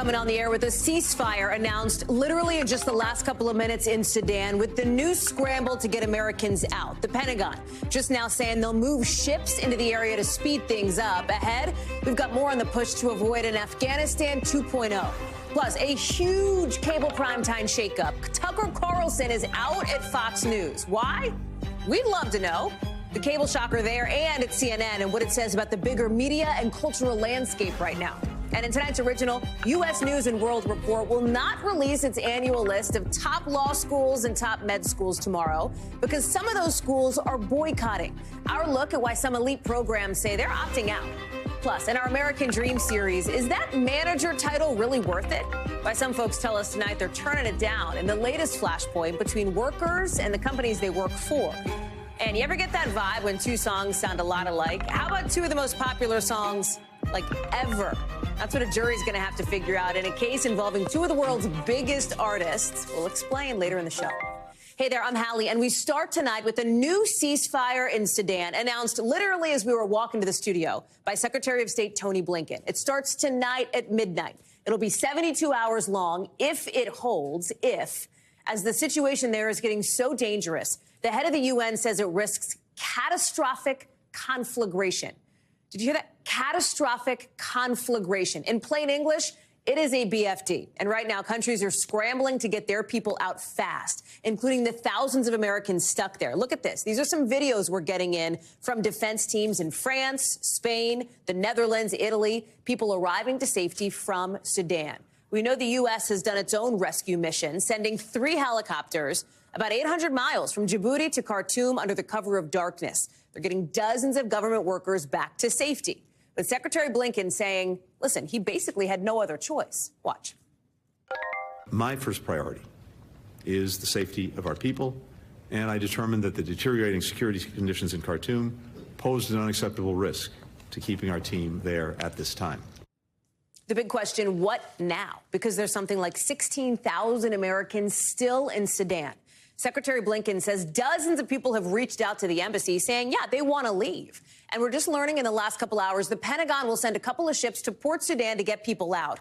coming on the air with a ceasefire announced literally in just the last couple of minutes in Sudan, with the new scramble to get Americans out. The Pentagon just now saying they'll move ships into the area to speed things up. Ahead, we've got more on the push to avoid an Afghanistan 2.0. Plus, a huge cable primetime shakeup. Tucker Carlson is out at Fox News. Why? We'd love to know. The cable shocker there and at CNN and what it says about the bigger media and cultural landscape right now. And in tonight's original, U.S. News and World Report will not release its annual list of top law schools and top med schools tomorrow because some of those schools are boycotting. Our look at why some elite programs say they're opting out. Plus, in our American Dream series, is that manager title really worth it? Why some folks tell us tonight they're turning it down in the latest flashpoint between workers and the companies they work for. And you ever get that vibe when two songs sound a lot alike? How about two of the most popular songs, like, ever? That's what a jury's going to have to figure out in a case involving two of the world's biggest artists. We'll explain later in the show. Hey there, I'm Hallie, and we start tonight with a new ceasefire in Sudan, announced literally as we were walking to the studio by Secretary of State Tony Blinken. It starts tonight at midnight. It'll be 72 hours long if it holds, as the situation there is getting so dangerous. The head of the UN says it risks catastrophic conflagration. Did you hear that? Catastrophic conflagration. In plain English, it is a BFD. And right now, countries are scrambling to get their people out fast, including the thousands of Americans stuck there. Look at this. These are some videos we're getting in from defense teams in France, Spain, the Netherlands, Italy, people arriving to safety from Sudan. We know the U.S. has done its own rescue mission, sending 3 helicopters about 800 miles from Djibouti to Khartoum under the cover of darkness. They're getting dozens of government workers back to safety. With Secretary Blinken saying, listen, he basically had no other choice. Watch. My first priority is the safety of our people, and I determined that the deteriorating security conditions in Khartoum posed an unacceptable risk to keeping our team there at this time. The big question, what now? Because there's something like 16,000 Americans still in Sudan. Secretary Blinken says dozens of people have reached out to the embassy saying, yeah, they want to leave. And we're just learning in the last couple hours, the Pentagon will send a couple of ships to Port Sudan to get people out.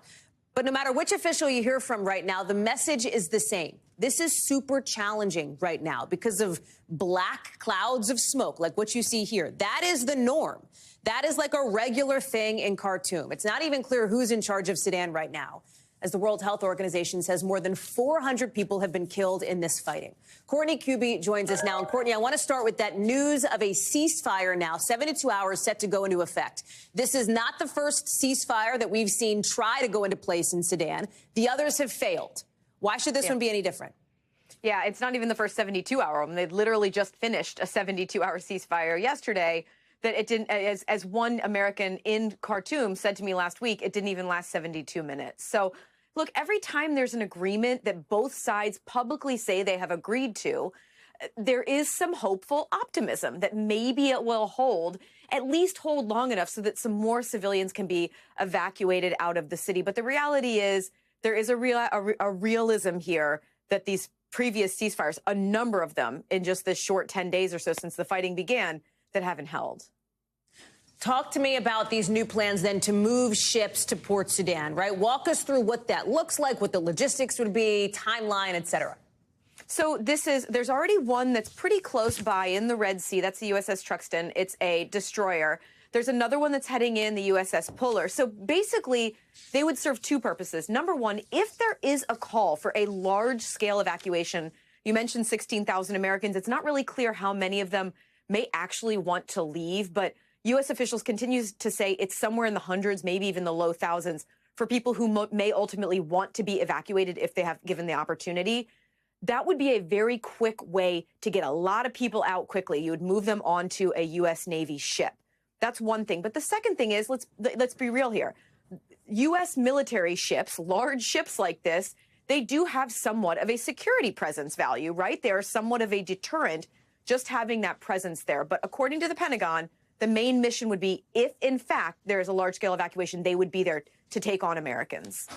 But no matter which official you hear from right now, the message is the same. This is super challenging right now because of black clouds of smoke, like what you see here. That is the norm. That is like a regular thing in Khartoum. It's not even clear who's in charge of Sudan right now, as the World Health Organization says more than 400 people have been killed in this fighting. Courtney Kuby joins us now. And Courtney, I want to start with that news of a ceasefire now, 72 hours set to go into effect. This is not the first ceasefire that we've seen try to go into place in Sudan. The others have failed. Why should this one be any different? Yeah, it's not even the first 72-hour one. They literally just finished a 72-hour ceasefire yesterday. That it didn't, as one American in Khartoum said to me last week, it didn't even last 72 minutes. So, look, every time there's an agreement that both sides publicly say they have agreed to, there is some hopeful optimism that maybe it will hold, at least hold long enough so that some more civilians can be evacuated out of the city. But the reality is there is a realism here that these previous ceasefires, a number of them in just this short 10 days or so since the fighting began, that haven't held. Talk to me about these new plans then to move ships to Port Sudan, right? Walk us through what that looks like, what the logistics would be, timeline, et cetera. So there's already one that's pretty close by in the Red Sea. That's the USS Truxtun. It's a destroyer. There's another one that's heading in, the USS Puller. So basically, they would serve two purposes. Number one, if there is a call for a large-scale evacuation, you mentioned 16,000 Americans. It's not really clear how many of them may actually want to leave, but U.S. officials continue to say it's somewhere in the hundreds, maybe even the low thousands, for people who may ultimately want to be evacuated if they have given the opportunity. That would be a very quick way to get a lot of people out quickly. You would move them onto a U.S. Navy ship. That's one thing. But the second thing is, let's be real here. U.S. military ships, large ships like this, they do have somewhat of a security presence value, right? They are somewhat of a deterrent, just having that presence there. But according to the Pentagon, the main mission would be if, in fact, there is a large-scale evacuation, they would be there to take on Americans.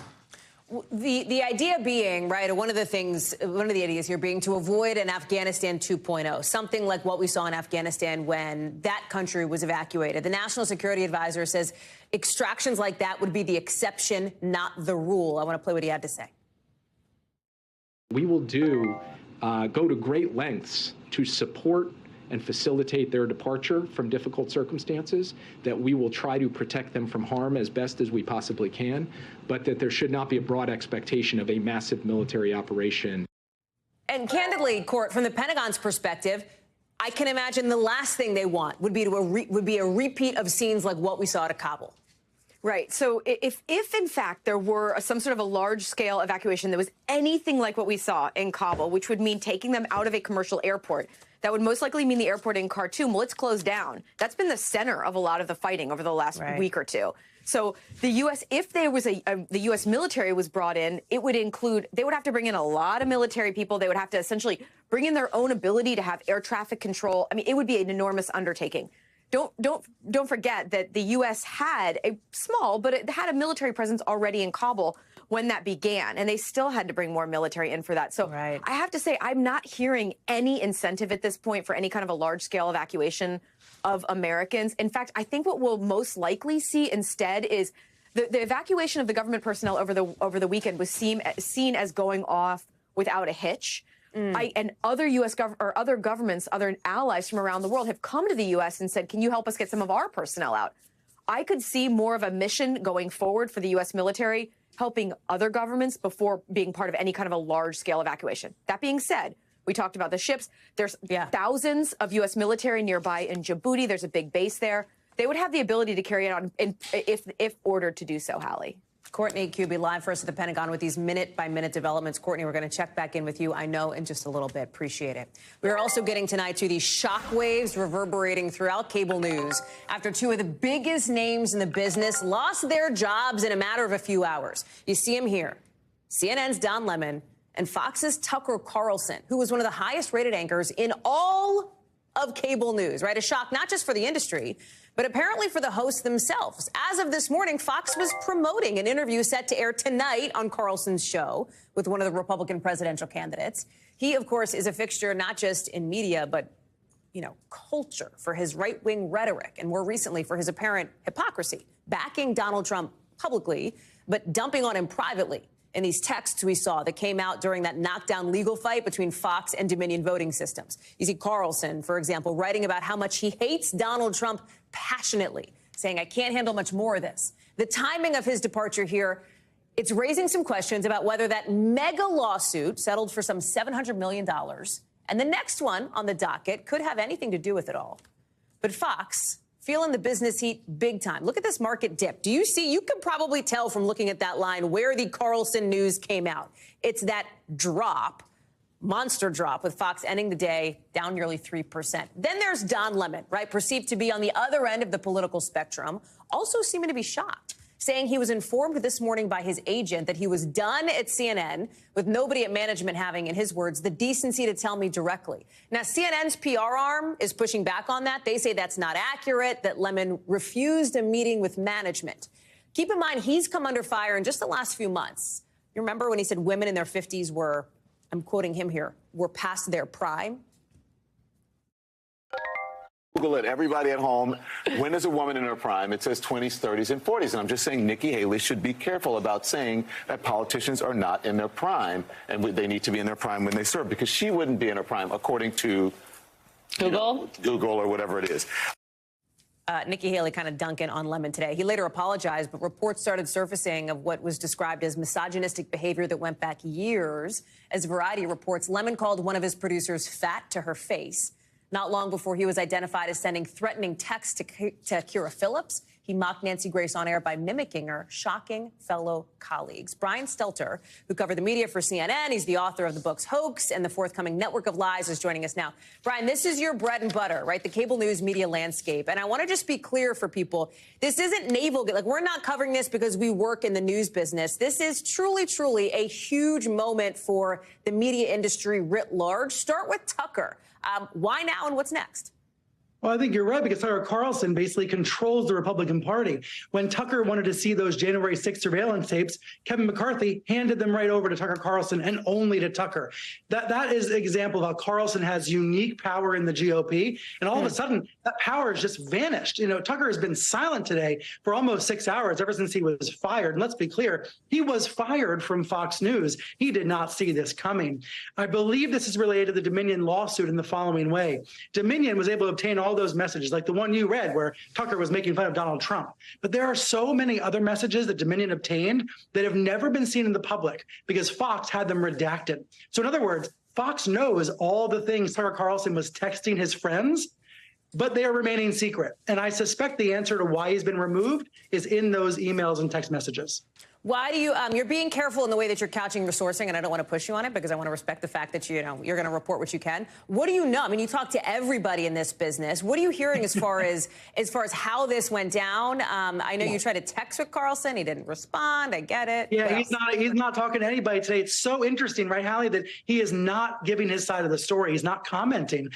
The idea being, right, one of the ideas here being to avoid an Afghanistan 2.0, something like what we saw in Afghanistan when that country was evacuated. The National Security Advisor says extractions like that would be the exception, not the rule. I want to play what he had to say. We will go to great lengths to support and facilitate their departure from difficult circumstances, that we will try to protect them from harm as best as we possibly can, but that there should not be a broad expectation of a massive military operation. And candidly, Court, from the Pentagon's perspective, I can imagine the last thing they want would be a repeat of scenes like what we saw at Kabul. Right. So if in fact there were some sort of a large-scale evacuation that was anything like what we saw in Kabul, which would mean taking them out of a commercial airport, that would most likely mean the airport in Khartoum, well, it's closed down. That's been the center of a lot of the fighting over the last week or two. So the U.S., if there was the U.S. military was brought in, it would include, they would have to bring in a lot of military people. They would have to essentially bring in their own ability to have air traffic control. I mean, it would be an enormous undertaking. Don't forget that the U.S. had a small, but it had a military presence already in Kabul when that began, and they still had to bring more military in for that. So I have to say, I'm not hearing any incentive at this point for any kind of a large-scale evacuation of Americans. In fact, I think what we'll most likely see instead is the evacuation of the government personnel over the weekend was seen as going off without a hitch. And other U.S. other governments, other allies from around the world have come to the U.S. and said, can you help us get some of our personnel out? I could see more of a mission going forward for the U.S. military, helping other governments before being part of any kind of a large-scale evacuation. That being said, we talked about the ships. There's thousands of U.S. military nearby in Djibouti. There's a big base there. They would have the ability to carry it on if ordered to do so, Hallie. Courtney Kube live for us at the Pentagon with these minute-by-minute developments. Courtney, we're going to check back in with you, I know, in just a little bit. Appreciate it. We are also getting tonight to these shockwaves reverberating throughout cable news after two of the biggest names in the business lost their jobs in a matter of a few hours. You see them here. CNN's Don Lemon and Fox's Tucker Carlson, who was one of the highest-rated anchors in all of cable news, right? A shock not just for the industry, but apparently for the hosts themselves. As of this morning, Fox was promoting an interview set to air tonight on Carlson's show with one of the Republican presidential candidates. He, of course, is a fixture not just in media, but, you know, culture for his right-wing rhetoric and more recently for his apparent hypocrisy, backing Donald Trump publicly, but dumping on him privately in these texts we saw that came out during that knockdown legal fight between Fox and Dominion voting systems. You see Carlson, for example, writing about how much he hates Donald Trump passionately, saying, I can't handle much more of this. The timing of his departure here, it's raising some questions about whether that mega lawsuit settled for some $700 million and the next one on the docket could have anything to do with it all. But Fox feeling the business heat big time. Look at this market dip. Do you see? You could probably tell from looking at that line where the Carlson news came out. It's that drop, monster drop, with Fox ending the day down nearly 3%. Then there's Don Lemon, right, perceived to be on the other end of the political spectrum, also seeming to be shocked, saying he was informed this morning by his agent that he was done at CNN, with nobody at management having, in his words, the decency to tell me directly. Now, CNN's PR arm is pushing back on that. They say that's not accurate, that Lemon refused a meeting with management. Keep in mind, he's come under fire in just the last few months. You remember when he said women in their 50s were, I'm quoting him here, were past their prime? Google it, everybody at home. When is a woman in her prime? It says 20s, 30s, and 40s. And I'm just saying Nikki Haley should be careful about saying that politicians are not in their prime and they need to be in their prime when they serve, because she wouldn't be in her prime according to Google or whatever it is. Nikki Haley kind of dunking on Lemon today. He later apologized, but reports started surfacing of what was described as misogynistic behavior that went back years. As Variety reports, Lemon called one of his producers fat to her face. Not long before he was identified as sending threatening texts to Kira Phillips, he mocked Nancy Grace on air by mimicking her, shocking fellow colleagues. Brian Stelter, who covered the media for CNN, he's the author of the books Hoax and the forthcoming Network of Lies, is joining us now. Brian, this is your bread and butter, right? The cable news media landscape. And I want to just be clear for people. This isn't navel, like we're not covering this because we work in the news business. This is truly, truly a huge moment for the media industry writ large. Start with Tucker. Why now and what's next? Well, I think you're right, because Tucker Carlson basically controls the Republican Party. When Tucker wanted to see those January 6th surveillance tapes, Kevin McCarthy handed them right over to Tucker Carlson, and only to Tucker. That is an example of how Carlson has unique power in the GOP, and all of a sudden, that power has just vanished. You know, Tucker has been silent today for almost 6 hours, ever since he was fired. And let's be clear, he was fired from Fox News. He did not see this coming. I believe this is related to the Dominion lawsuit in the following way. Dominion was able to obtain all those messages, like the one you read where Tucker was making fun of Donald Trump. But there are so many other messages that Dominion obtained that have never been seen in the public because Fox had them redacted. So in other words, Fox knows all the things Tucker Carlson was texting his friends, but they are remaining secret. And I suspect the answer to why he's been removed is in those emails and text messages. Why do you, you're being careful in the way that you're couching your sourcing, and I don't want to push you on it because I want to respect the fact that, you're going to report what you can. What do you know? I mean, you talk to everybody in this business. What are you hearing as far as how this went down? I know you tried to text with Carlson. He didn't respond. I get it. Yeah, he's not talking to anybody today. It's so interesting, right, Hallie, that he is not giving his side of the story. He's not commenting.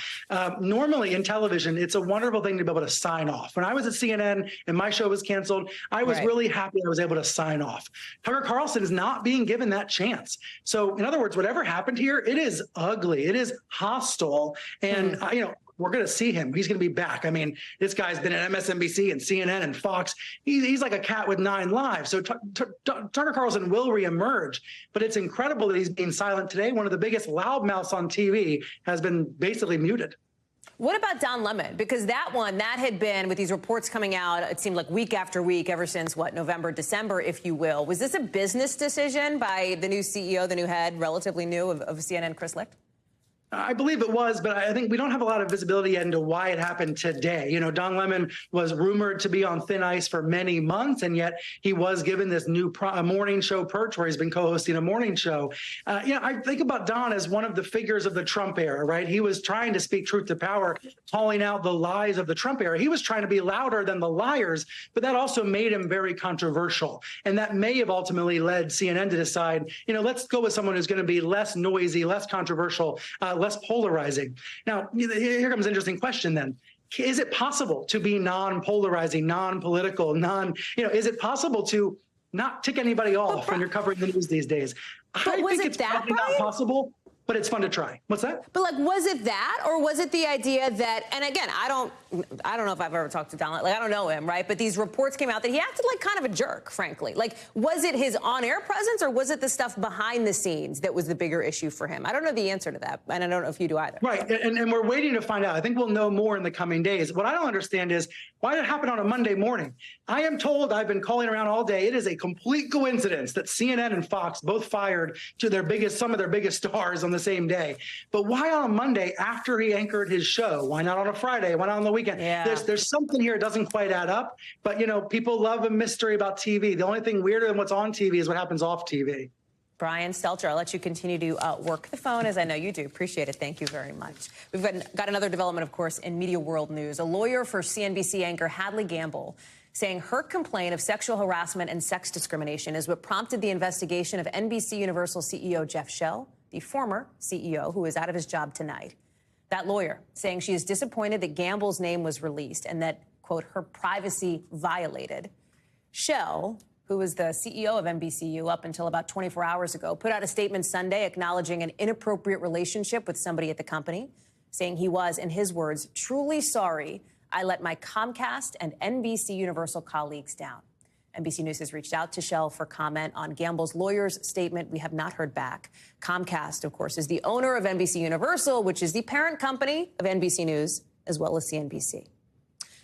Normally in television, it's a wonderful thing to be able to sign off. When I was at CNN and my show was canceled, I was really happy I was able to sign off. Tucker Carlson is not being given that chance. So, in other words, whatever happened here, it is ugly. It is hostile. And, we're going to see him. He's going to be back. I mean, this guy's been at MSNBC and CNN and Fox. He's like a cat with 9 lives. So Tucker Carlson will reemerge. But it's incredible that he's being silent today. One of the biggest loudmouths on TV has been basically muted. What about Don Lemon? Because that had been, with these reports coming out, it seemed like week after week, ever since, November, December, if you will. Was this a business decision by the new CEO, the new head, relatively new, of CNN, Chris Licht? I believe it was, but I think we don't have a lot of visibility into why it happened today. You know, Don Lemon was rumored to be on thin ice for many months, and yet he was given this new morning show perch where he's been co-hosting a morning show. I think about Don as one of the figures of the Trump era, right? He was trying to speak truth to power, calling out the lies of the Trump era. He was trying to be louder than the liars, but that also made him very controversial. And that may have ultimately led CNN to decide, let's go with someone who's going to be less noisy, less controversial, less polarizing. Now, here comes an interesting question then. Is it possible to be non-polarizing, non-political, is it possible to not tick anybody off when you're covering the news these days? I think it's probably not possible, but it's fun to try. What's that? But was it that, or was it the idea that, and again, I don't know if I've ever talked to Don, I don't know him, right? But these reports came out that he acted like kind of a jerk, frankly. Was it his on-air presence, or was it the stuff behind the scenes that was the bigger issue for him? I don't know the answer to that, and I don't know if you do either. Right, and we're waiting to find out. I think we'll know more in the coming days. What I don't understand is, why did it happen on a Monday morning? I am told, I've been calling around all day, it is a complete coincidence that CNN and Fox both fired some of their biggest stars on the same day. But why on a Monday after he anchored his show? Why not on a Friday? Why not on the weekend? Yeah. There's something here that doesn't quite add up. But, people love a mystery about TV. The only thing weirder than what's on TV is what happens off TV. Brian Stelter, I'll let you continue to work the phone, as I know you do. Appreciate it. Thank you very much. We've got another development, of course, in media world news. A lawyer for CNBC anchor Hallie Gamble saying her complaint of sexual harassment and sex discrimination is what prompted the investigation of NBC Universal CEO Jeff Shell, the former CEO, who is out of his job tonight. That lawyer saying she is disappointed that Gamble's name was released and that, quote, her privacy violated. Shell, who was the CEO of NBCU up until about 24 hours ago, put out a statement Sunday acknowledging an inappropriate relationship with somebody at the company, saying he was, in his words, truly sorry I let my Comcast and NBC Universal colleagues down. NBC News has reached out to Shell for comment on Gamble's lawyer's statement. We have not heard back. Comcast, of course, is the owner of NBC Universal, which is the parent company of NBC News, as well as CNBC.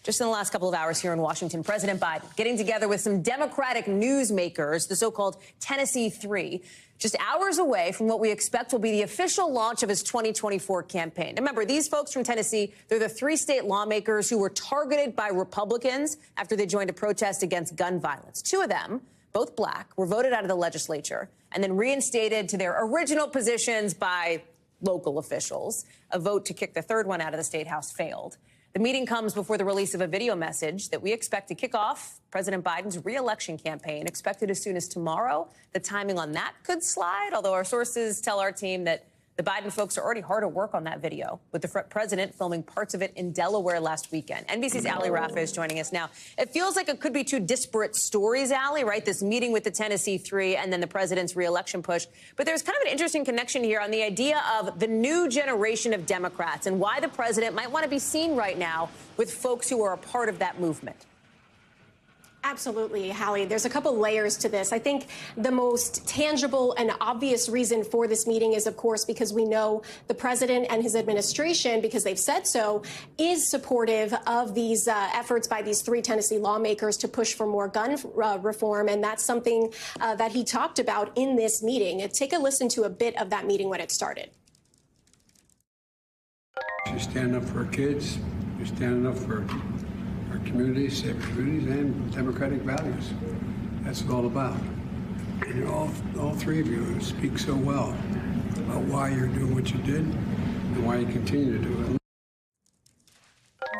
Just in the last couple of hours here in Washington, President Biden getting together with some Democratic newsmakers, the so-called Tennessee Three, just hours away from what we expect will be the official launch of his 2024 campaign. Remember, these folks from Tennessee, they're the 3 state lawmakers who were targeted by Republicans after they joined a protest against gun violence. 2 of them, both black, were voted out of the legislature and then reinstated to their original positions by local officials. A vote to kick the 3rd one out of the State House failed. The meeting comes before the release of a video message that we expect to kick off President Biden's re-election campaign, expected as soon as tomorrow. The timing on that could slide, although our sources tell our team that The Biden folks are already hard at work on that video, with the president filming parts of it in Delaware last weekend. NBC's Hallie Rafa is joining us now. It feels like it could be two disparate stories, Hallie, right? This meeting with the Tennessee Three and then the president's reelection push. But there's kind of an interesting connection here on the idea of the new generation of Democrats and why the president might want to be seen right now with folks who are a part of that movement. Absolutely, Hallie. There's a couple layers to this. I think the most tangible and obvious reason for this meeting is, of course, because we know the president and his administration, because they've said so, is supportive of these efforts by these three Tennessee lawmakers to push for more gun reform. And that's something that he talked about in this meeting. Take a listen to a bit of that meeting when it started. She's standing up for her kids. She's standing up for our communities, safe communities, and democratic values. That's what it's all about. And all three of you speak so well about why you're doing what you did and why you continue to do it.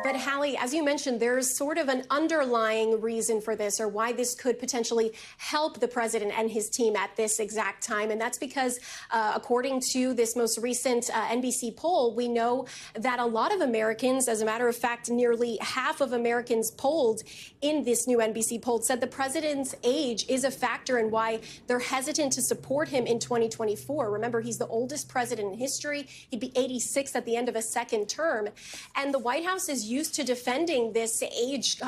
But Hallie, as you mentioned, there's sort of an underlying reason for this, or why this could potentially help the president and his team at this exact time. And that's because, according to this most recent NBC poll, we know that a lot of Americans, as a matter of fact, nearly half of Americans polled in this new NBC poll said the president's age is a factor in why they're hesitant to support him in 2024. Remember, he's the oldest president in history. He'd be 86 at the end of a second term. And the White House is used to defending this age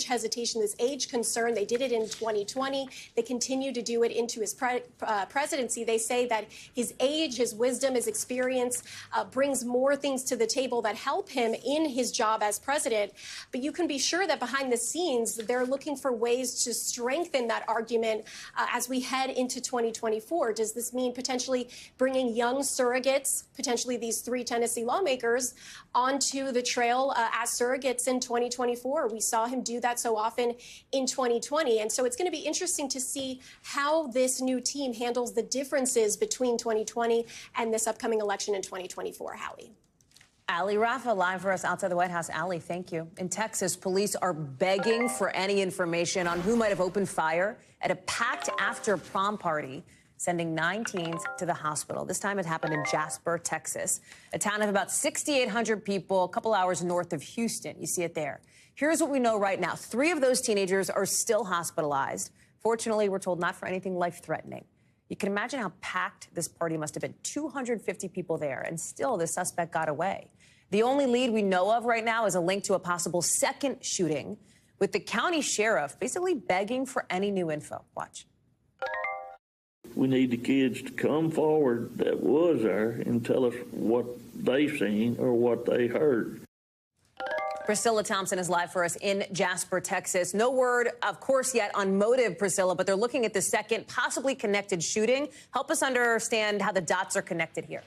hesitation, this age concern. They did it in 2020. They continue to do it into his presidency. They say that his age, his wisdom, his experience brings more things to the table that help him in his job as president. But you can be sure that behind the scenes, they're looking for ways to strengthen that argument as we head into 2024. Does this mean potentially bringing young surrogates, potentially these three Tennessee lawmakers, onto the trail as surrogates in 2024? We saw him do that so often in 2020. And so it's going to be interesting to see how this new team handles the differences between 2020 and this upcoming election in 2024, Hallie. Hallie Rafa, live for us outside the White House. Hallie, thank you. In Texas, police are begging for any information on who might have opened fire at a packed after prom party, sending 9 teens to the hospital. This time it happened in Jasper, Texas, a town of about 6,800 people, a couple hours north of Houston. You see it there. Here's what we know right now. 3 of those teenagers are still hospitalized. Fortunately, we're told not for anything life-threatening. You can imagine how packed this party must have been. 250 people there, and still the suspect got away. The only lead we know of right now is a link to a possible second shooting, with the county sheriff basically begging for any new info. Watch. We need the kids to come forward that was there and tell us what they seen or what they heard. Priscilla Thompson is live for us in Jasper, Texas. No word, of course, yet on motive, Priscilla, but they're looking at the second possibly connected shooting. Help us understand how the dots are connected here.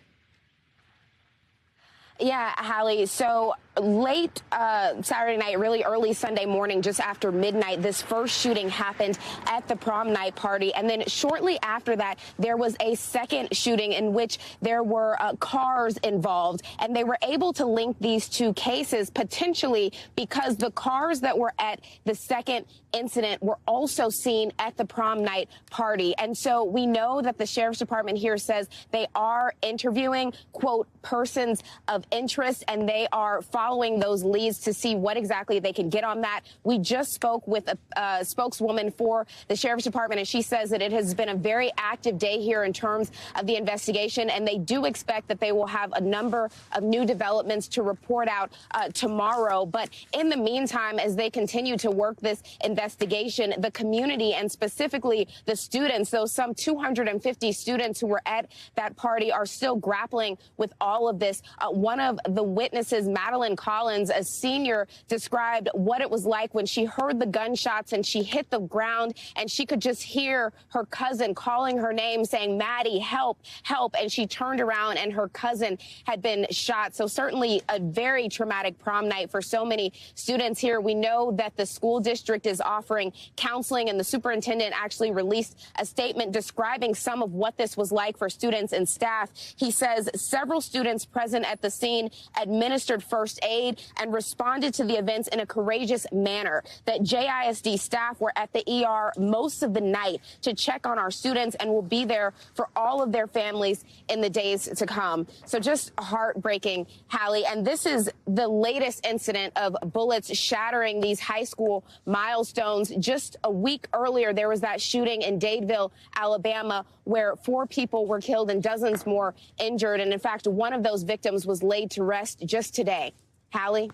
Yeah, Hallie. So late Saturday night, really early Sunday morning, just after midnight, this first shooting happened at the prom night party. And then shortly after that, there was a second shooting in which there were cars involved. And they were able to link these two cases potentially because the cars that were at the second incident were also seen at the prom night party. And so we know that the sheriff's department here says they are interviewing, quote, persons of interest, and they are following those leads to see what exactly they can get on that. We just spoke with a spokeswoman for the sheriff's department, and she says that it has been a very active day here in terms of the investigation, and they do expect that they will have a number of new developments to report out tomorrow. But in the meantime, as they continue to work this investigation, the community and specifically the students, those some 250 students who were at that party, are still grappling with all of this. One of the witnesses, Madeline Collins, a senior, described what it was like when she heard the gunshots and she hit the ground and she could just hear her cousin calling her name, saying, "Maddie, help, help." And she turned around and her cousin had been shot. So certainly a very traumatic prom night for so many students here. We know that the school district is offering counseling, and the superintendent actually released a statement describing some of what this was like for students and staff. He says several students present at the scene administered first aid and responded to the events in a courageous manner. That JISD staff were at the ER most of the night to check on our students and will be there for all of their families in the days to come. So just heartbreaking, Hallie. And this is the latest incident of bullets shattering these high school milestones. Just a week earlier, there was that shooting in Dadeville, Alabama, where 4 people were killed and dozens more injured. And in fact, one of those victims was laid to rest just today. Hallie?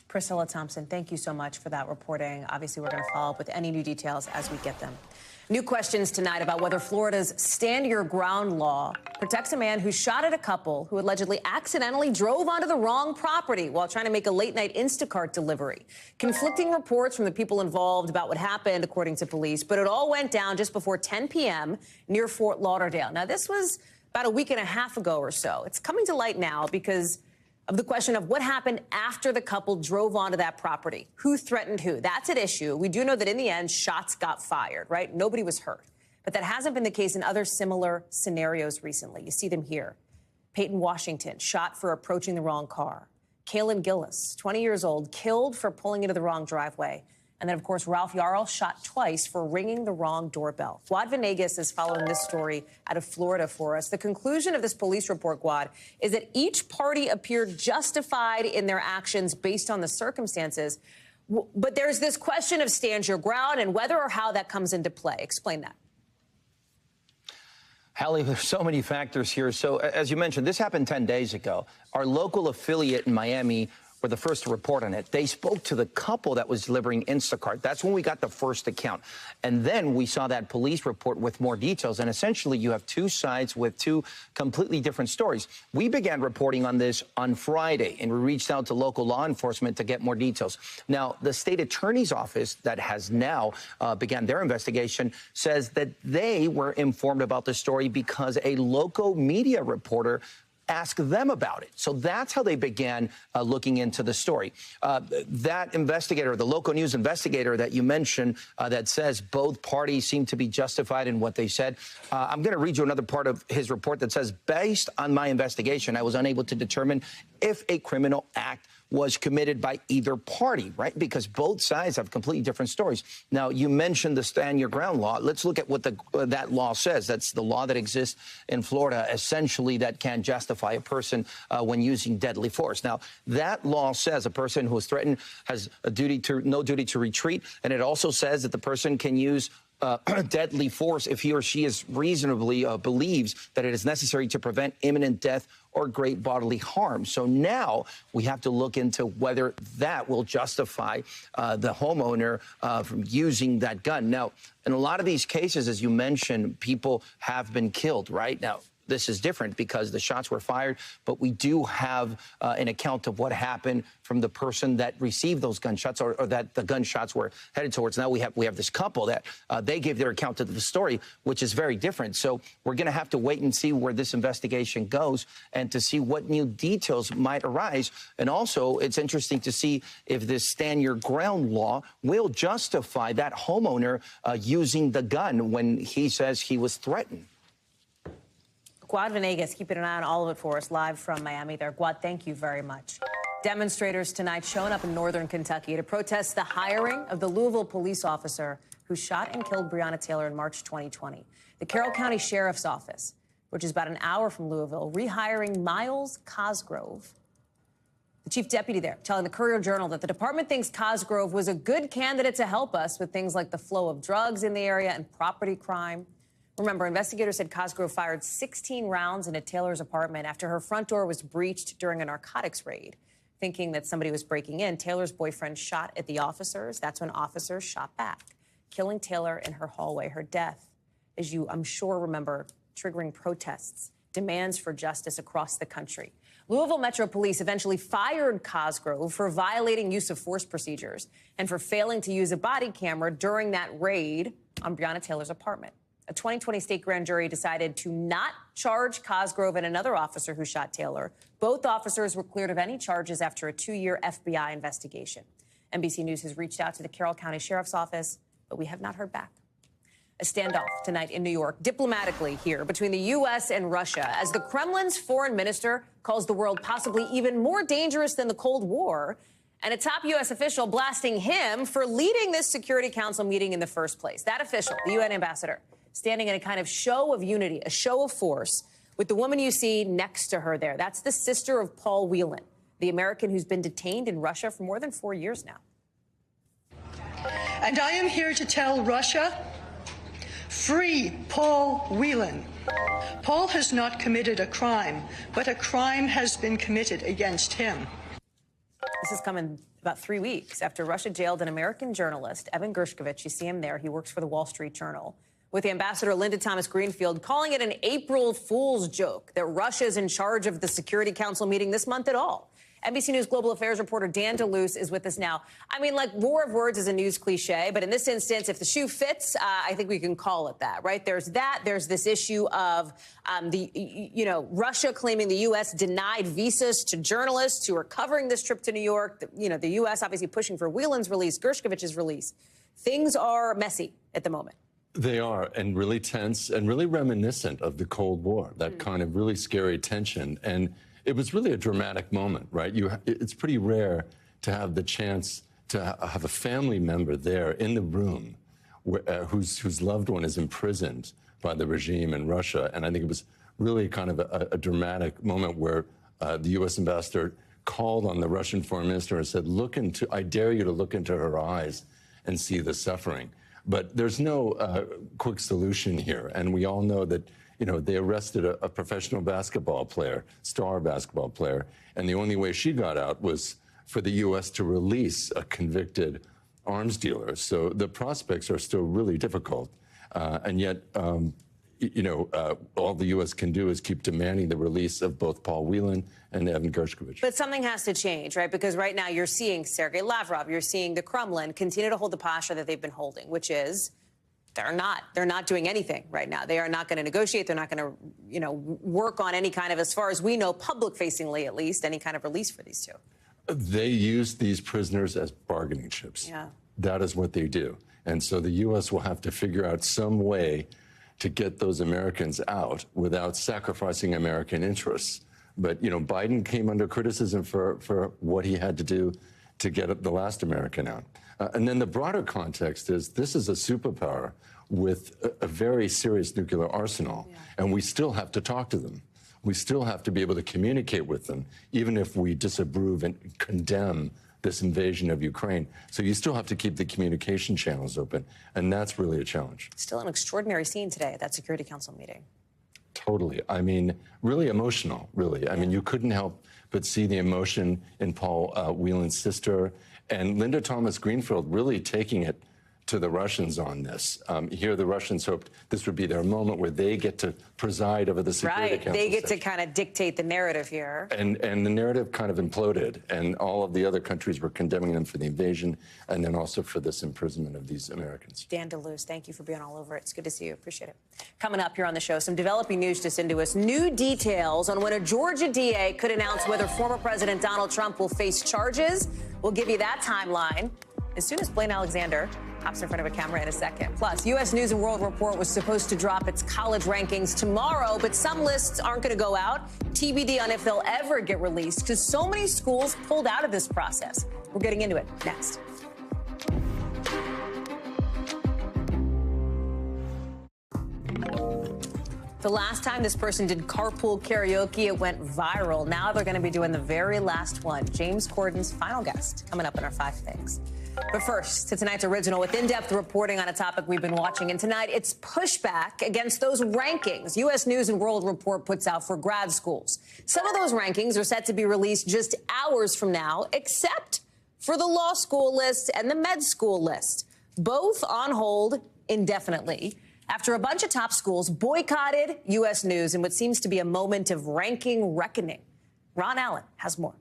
Priscilla Thompson, thank you so much for that reporting. Obviously, we're going to follow up with any new details as we get them. New questions tonight about whether Florida's Stand Your Ground law protects a man who shot at a couple who allegedly accidentally drove onto the wrong property while trying to make a late-night Instacart delivery. Conflicting reports from the people involved about what happened, according to police, but it all went down just before 10 p.m. near Fort Lauderdale. Now, this was about a week and a half ago or so. It's coming to light now because of the question of what happened after the couple drove onto that property. Who threatened who? That's at issue. We do know that in the end, shots got fired, right? Nobody was hurt. But that hasn't been the case in other similar scenarios recently. You see them here. Peyton Washington, shot for approaching the wrong car. Kaylin Gillis, 20 years old, killed for pulling into the wrong driveway. And then, of course, Ralph Yarl shot twice for ringing the wrong doorbell. Guad Venegas is following this story out of Florida for us. The conclusion of this police report, Guad, is that each party appeared justified in their actions based on the circumstances. But there's this question of stand your ground and whether or how that comes into play. Explain that. Hallie, there's so many factors here. So, as you mentioned, this happened 10 days ago. Our local affiliate in Miami were the first to report on it. They spoke to the couple that was delivering Instacart. That's when we got the first account. And then we saw that police report with more details. And essentially, you have 2 sides with 2 completely different stories. We began reporting on this on Friday, and we reached out to local law enforcement to get more details. Now, the state attorney's office that has now began their investigation says that they were informed about the story because a local media reporter ask them about it. So that's how they began looking into the story. That investigator, the local news investigator that you mentioned that says both parties seem to be justified in what they said. I'm going to read you another part of his report that says, based on my investigation, I was unable to determine if a criminal act was committed by either party, right? Because both sides have completely different stories. Now, you mentioned the Stand Your Ground law. Let's look at what that law says. That's the law that exists in Florida, essentially, that can justify a person when using deadly force. Now, that law says a person who is threatened has no duty to retreat, and it also says that the person can use deadly force if he or she is reasonably believes that it is necessary to prevent imminent death or great bodily harm. So now we have to look into whether that will justify the homeowner from using that gun. Now, in a lot of these cases, as you mentioned, people have been killed, right? Now, this is different because the shots were fired, but we do have an account of what happened from the person that received those gunshots or that the gunshots were headed towards. Now we have this couple that they gave their account of the story, which is very different. So we're going to have to wait and see where this investigation goes and to see what new details might arise. And also, it's interesting to see if this Stand Your Ground law will justify that homeowner using the gun when he says he was threatened. Guad Venegas, keeping an eye on all of it for us, live from Miami there. Guad, thank you very much. Demonstrators tonight showing up in northern Kentucky to protest the hiring of the Louisville police officer who shot and killed Breonna Taylor in March 2020. The Carroll County Sheriff's Office, which is about an hour from Louisville, rehiring Miles Cosgrove, the chief deputy there, telling the Courier-Journal that the department thinks Cosgrove was a good candidate to help us with things like the flow of drugs in the area and property crime. Remember, investigators said Cosgrove fired 16 rounds into Taylor's apartment after her front door was breached during a narcotics raid. Thinking that somebody was breaking in, Taylor's boyfriend shot at the officers. That's when officers shot back, killing Taylor in her hallway. Her death, as you, I'm sure, remember, triggering protests, demands for justice across the country. Louisville Metro Police eventually fired Cosgrove for violating use of force procedures and for failing to use a body camera during that raid on Breonna Taylor's apartment. A 2020 state grand jury decided to not charge Cosgrove and another officer who shot Taylor. Both officers were cleared of any charges after a 2-year FBI investigation. NBC News has reached out to the Carroll County Sheriff's Office, but we have not heard back. A standoff tonight in New York, diplomatically here, between the U.S. and Russia, as the Kremlin's foreign minister calls the world possibly even more dangerous than the Cold War, and a top U.S. official blasting him for leading this Security Council meeting in the first place. That official, the UN ambassador, standing in a kind of show of unity, a show of force, with the woman you see next to her there. That's the sister of Paul Whelan, the American who's been detained in Russia for more than 4 years now. And I am here to tell Russia, free Paul Whelan. Paul has not committed a crime, but a crime has been committed against him. This is coming about 3 weeks after Russia jailed an American journalist, Evan Gershkovich. You see him there. He works for the Wall Street Journal. With the ambassador Linda Thomas-Greenfield calling it an April Fool's joke that Russia is in charge of the Security Council meeting this month at all. NBC News global affairs reporter Dan DeLuce is with us now. I mean, like, war of words is a news cliche, but in this instance, if the shoe fits, I think we can call it that, right? There's that. There's this issue of Russia claiming the U.S. denied visas to journalists who are covering this trip to New York. The U.S. obviously pushing for Whelan's release, Gershkovich's release. Things are messy at the moment. They are, and really tense and really reminiscent of the Cold War, that kind of really scary tension. And it was really a dramatic moment, right? It's pretty rare to have the chance to have a family member there in the room whose loved one is imprisoned by the regime in Russia. And I think it was really kind of a dramatic moment where the U.S. ambassador called on the Russian foreign minister and said, I dare you to look into her eyes and see the suffering. But there's no quick solution here. And we all know that they arrested a professional basketball player, star basketball player, and the only way she got out was for the U.S. to release a convicted arms dealer. So the prospects are still really difficult. And yet, all the U.S. can do is keep demanding the release of both Paul Whelan and Evan Gershkovich. But something has to change, right? Because right now you're seeing Sergei Lavrov, you're seeing the Kremlin continue to hold the posture that they've been holding, which is they're not doing anything right now. They are not going to negotiate. They're not going to, work on any kind of, as far as we know, public-facingly at least, any kind of release for these two. They use these prisoners as bargaining chips. Yeah. That is what they do. And so the U.S. will have to figure out some way to get those Americans out without sacrificing American interests. But, Biden came under criticism for what he had to do to get the last American out. And then the broader context is this is a superpower with a very serious nuclear arsenal, and we still have to talk to them. We still have to be able to communicate with them, even if we disapprove and condemn this invasion of Ukraine. So you still have to keep the communication channels open, and that's really a challenge. Still an extraordinary scene today at that Security Council meeting. Totally. I mean, really emotional, really. Yeah. I mean, you couldn't help but see the emotion in Paul Whelan's sister and Linda Thomas-Greenfield really taking it to the Russians on this. Here, the Russians hoped this would be their moment where they get to preside over the Security Council. Right, they get to kind of dictate the narrative here. And the narrative kind of imploded, and all of the other countries were condemning them for the invasion and then also for this imprisonment of these Americans. Dan DeLuce, thank you for being all over it. It's good to see you. Appreciate it. Coming up here on the show, some developing news just into us. New details on when a Georgia DA could announce whether former President Donald Trump will face charges. We'll give you that timeline as soon as Blaine Alexander hops in front of a camera in a second. Plus, U.S. News and World Report was supposed to drop its college rankings tomorrow, but some lists aren't going to go out. TBD on if they'll ever get released because so many schools pulled out of this process. We're getting into it next. The last time this person did carpool karaoke, it went viral. Now they're going to be doing the very last one. James Corden's final guest coming up in our 5 things. But first, to tonight's original with in-depth reporting on a topic we've been watching. And tonight, it's pushback against those rankings U.S. News and World Report puts out for grad schools. Some of those rankings are set to be released just hours from now, except for the law school list and the med school list, both on hold indefinitely after a bunch of top schools boycotted U.S. News in what seems to be a moment of ranking reckoning. Ron Allen has more.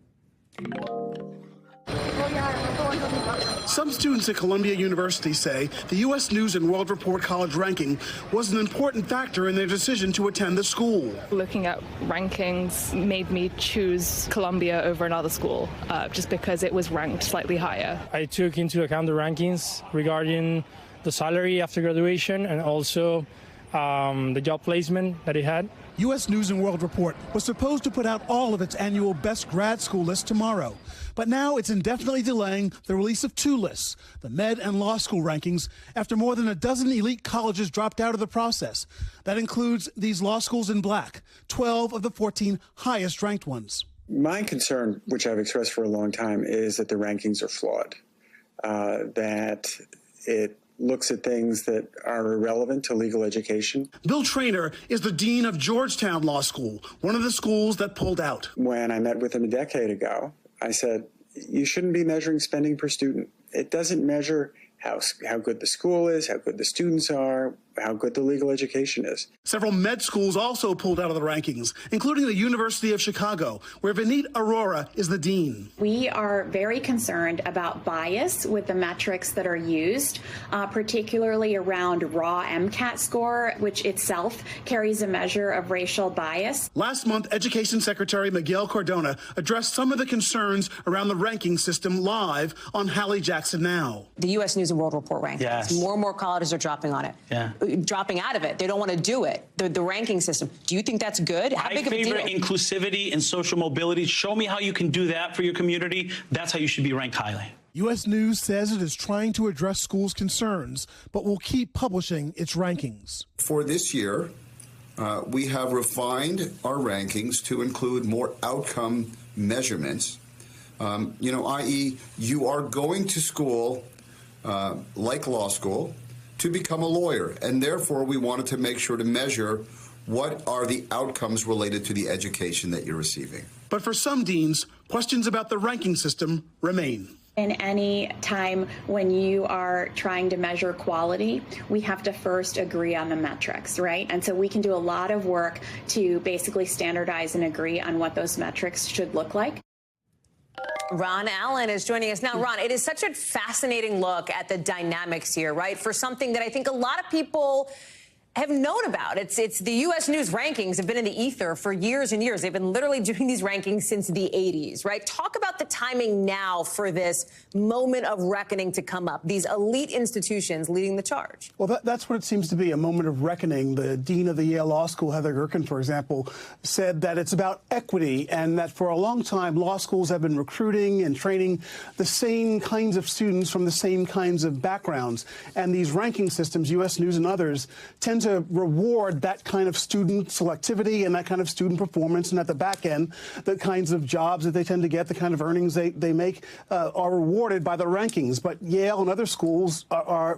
Some students at Columbia University say the U.S. News and World Report college ranking was an important factor in their decision to attend the school. Looking at rankings made me choose Columbia over another school just because it was ranked slightly higher. I took into account the rankings regarding the salary after graduation and also the job placement that he had. U.S. News and World Report was supposed to put out all of its annual best grad school list tomorrow, but now it's indefinitely delaying the release of two lists, the med and law school rankings, after more than a dozen elite colleges dropped out of the process. That includes these law schools in black, 12 of the 14 highest ranked ones. My concern, which I've expressed for a long time, is that the rankings are flawed, that it looks at things that are irrelevant to legal education. Bill Traynor is the dean of Georgetown Law School, one of the schools that pulled out. When I met with him a decade ago, I said, you shouldn't be measuring spending per student. It doesn't measure how good the school is, how good the students are, how good the legal education is. Several med schools also pulled out of the rankings, including the University of Chicago, where Vineet Arora is the dean. We are very concerned about bias with the metrics that are used, particularly around raw MCAT score, which itself carries a measure of racial bias. Last month, Education Secretary Miguel Cardona addressed some of the concerns around the ranking system live on Hallie Jackson Now. The U.S. News and World Report rankings. Yes. More and more colleges are dropping on it. Yeah. Dropping out of it. They don't want to do it. The ranking system. Do you think that's good? How big of a deal? I favor inclusivity and social mobility. Show me how you can do that for your community. That's how you should be ranked highly. U.S. News says it is trying to address schools' concerns, but will keep publishing its rankings. For this year, we have refined our rankings to include more outcome measurements. I.e., you are going to school, like law school, to become a lawyer, and therefore we wanted to make sure to measure what are the outcomes related to the education that you're receiving. But for some deans, questions about the ranking system remain. In any time when you are trying to measure quality, we have to first agree on the metrics, right? And so we can do a lot of work to basically standardize and agree on what those metrics should look like. Ron Allen is joining us now. Ron, it is such a fascinating look at the dynamics here, right? For something that I think a lot of people have known about. It's the U.S. News rankings have been in the ether for years and years. They've been literally doing these rankings since the 80s, right? Talk about the timing now for this moment of reckoning to come up, these elite institutions leading the charge. Well, that's what it seems to be, a moment of reckoning. The dean of the Yale Law School, Heather Gerken, for example, said that it's about equity and that for a long time, law schools have been recruiting and training the same kinds of students from the same kinds of backgrounds. And these ranking systems, U.S. News and others, tend to reward that kind of student selectivity and that kind of student performance. And at the back end, the kinds of jobs that they tend to get, the kind of earnings they make are rewarded by the rankings. But Yale and other schools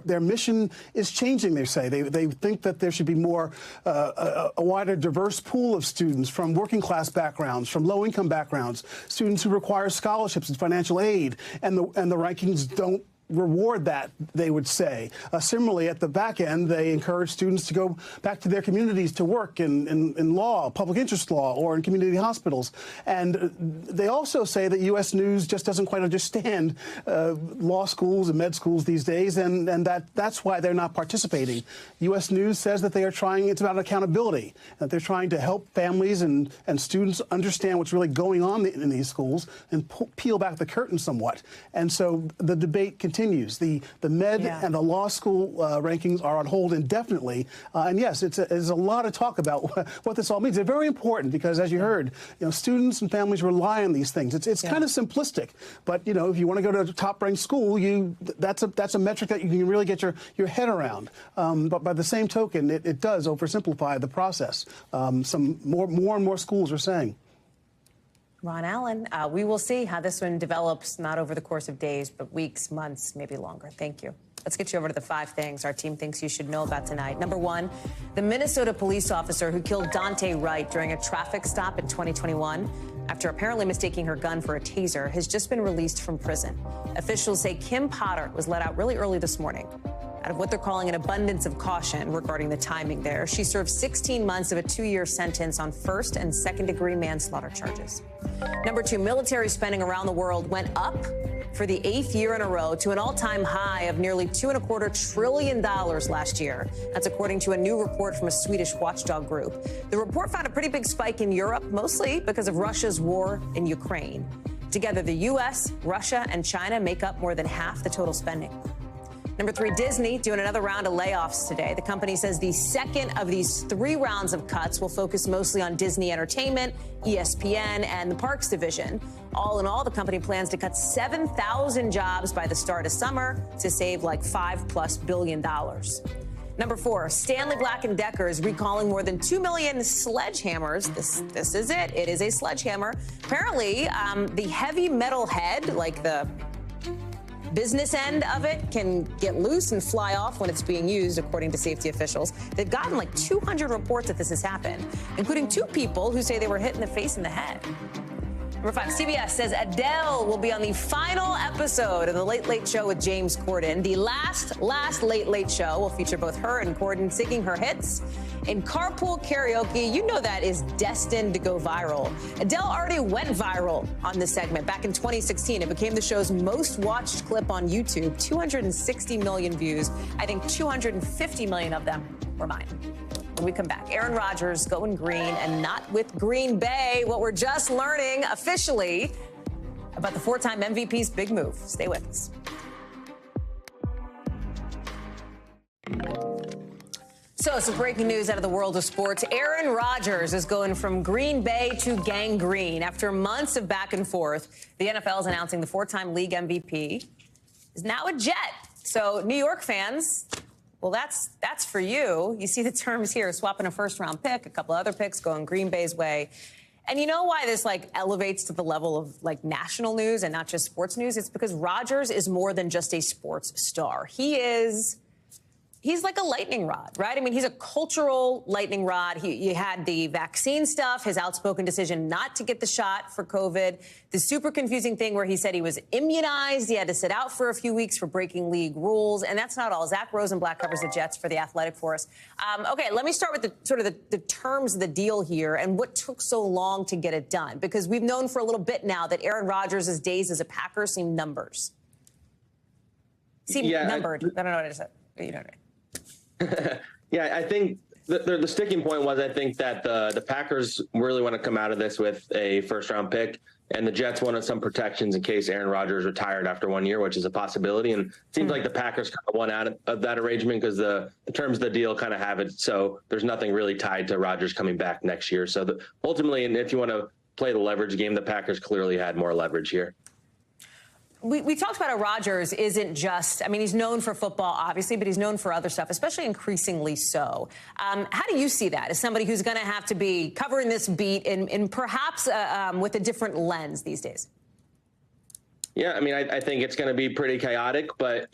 their mission is changing, they say. They think that there should be more, a wider, diverse pool of students from working class backgrounds, from low income backgrounds, students who require scholarships and financial aid. And the rankings don't reward that, they would say. Similarly, at the back end, they encourage students to go back to their communities to work in law, public interest law, or in community hospitals. And they also say that U.S. News just doesn't quite understand law schools and med schools these days, and that's why they're not participating. U.S. News says that they are trying, it's about accountability, that they're trying to help families and students understand what's really going on in these schools and peel back the curtain somewhat. And so the debate continues. The med and the law school rankings are on hold indefinitely. And yes, there's a lot of talk about what this all means. They're very important because, as you heard, students and families rely on these things. It's kind of simplistic, but if you want to go to a top-ranked school, that's a metric that you can really get your head around. But by the same token, it does oversimplify the process. Some more and more schools are saying. Ron Allen, we will see how this one develops, not over the course of days, but weeks, months, maybe longer. Thank you. Let's get you over to the 5 things our team thinks you should know about tonight. Number 1, the Minnesota police officer who killed Dante Wright during a traffic stop in 2021 after apparently mistaking her gun for a taser has just been released from prison. Officials say Kim Potter was let out really early this morning out of what they're calling an abundance of caution regarding the timing there. She served 16 months of a 2-year sentence on first and second-degree manslaughter charges. Number 2, military spending around the world went up for the 8th year in a row to an all-time high of nearly $2.25 trillion last year. That's according to a new report from a Swedish watchdog group. The report found a pretty big spike in Europe, mostly because of Russia's war in Ukraine. Together, the U.S., Russia, and China make up more than half the total spending. Number 3, Disney doing another round of layoffs today. The company says the second of these 3 rounds of cuts will focus mostly on Disney Entertainment, ESPN, and the Parks division. All in all, the company plans to cut 7,000 jobs by the start of summer to save like $5+ billion. Number 4, Stanley Black & Decker is recalling more than 2 million sledgehammers. This is it. It is a sledgehammer. Apparently, the heavy metal head, like the business end of it, can get loose and fly off when it's being used, according to safety officials. They've gotten like 200 reports that this has happened, including 2 people who say they were hit in the face and the head. Number 5, CBS says Adele will be on the final episode of The Late Late Show with James Corden. The last Late Late Show will feature both her and Corden singing her hits in carpool karaoke. You know that is destined to go viral. Adele already went viral on this segment back in 2016. It became the show's most watched clip on YouTube, 260 million views. I think 250 million of them were mine. When we come back, Aaron Rodgers going green and not with Green Bay. What we're just learning officially about the 4-time MVP's big move. Stay with us. So, some breaking news out of the world of sports. Aaron Rodgers is going from Green Bay to gangrene. After months of back and forth, the NFL is announcing the 4-time league MVP is now a Jet. So, New York fans, well, that's for you. You see the terms here, swapping a first-round pick, a couple other picks going Green Bay's way. And you know why this, elevates to the level of, national news and not just sports news? It's because Rodgers is more than just a sports star. He's like a lightning rod, right? I mean, he's a cultural lightning rod. You had the vaccine stuff, his outspoken decision not to get the shot for COVID, the super confusing thing where he said he was immunized. He had to sit out for a few weeks for breaking league rules. And that's not all. Zach Rosenblatt covers the Jets for The Athletic for us. Okay, let me start with the terms of the deal here and what took so long to get it done. Because we've known for a little bit now that Aaron Rodgers' days as a Packer seem numbered. I don't know what I said. You know what I mean. Yeah, I think the sticking point was, I think that the Packers really want to come out of this with a first-round pick, and the Jets wanted some protections in case Aaron Rodgers retired after 1 year, which is a possibility. And it seems like the Packers kind of won out of that arrangement because the terms of the deal kind of have it. So there's nothing really tied to Rodgers coming back next year. So ultimately, and if you want to play the leverage game, the Packers clearly had more leverage here. We talked about how Rodgers isn't just, I mean, he's known for football, obviously, but he's known for other stuff, especially increasingly so. How do you see that as somebody who's going to have to be covering this beat in perhaps with a different lens these days? Yeah, I mean, I think it's going to be pretty chaotic, but,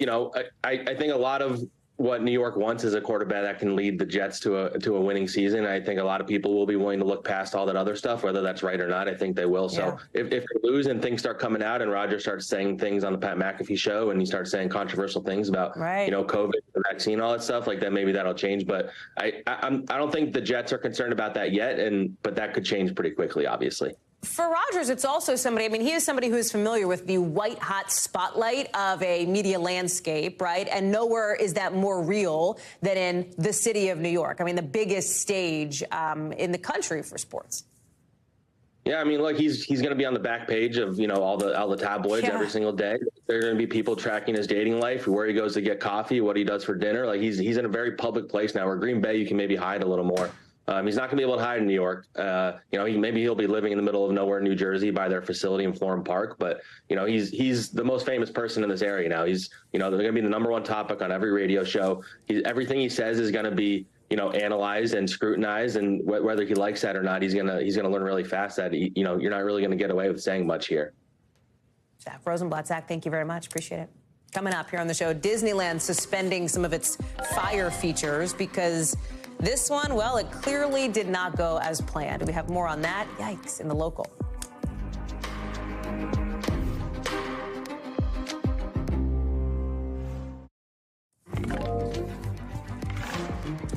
I think a lot of what New York wants is a quarterback that can lead the Jets to a winning season. I think a lot of people will be willing to look past all that other stuff, whether that's right or not. I think they will. So if they lose and things start coming out and Rodgers starts saying things on the Pat McAfee show and he starts saying controversial things about, COVID, the vaccine, all that stuff like that, maybe that'll change. But I don't think the Jets are concerned about that yet. But that could change pretty quickly, obviously. For Rodgers, it's also somebody, I mean, he is somebody who is familiar with the white-hot spotlight of a media landscape, right? And nowhere is that more real than in the city of New York. I mean, the biggest stage in the country for sports. Yeah, I mean, look, he's going to be on the back page of, all the tabloids every single day. There are going to be people tracking his dating life, where he goes to get coffee, what he does for dinner. Like, he's in a very public place now, where Green Bay, you can maybe hide a little more. He's not going to be able to hide in New York. Maybe he'll be living in the middle of nowhere, New Jersey, by their facility in Florham Park. But, he's the most famous person in this area now. He's, they're going to be the #1 topic on every radio show. Everything he says is going to be, analyzed and scrutinized. And whether he likes that or not, he's going to learn really fast that, you're not really going to get away with saying much here. Zach Rosenblatt. Zach, thank you very much. Appreciate it. Coming up here on the show, Disneyland suspending some of its fire features because this one, well, it clearly did not go as planned. We have more on that. Yikes, in the local.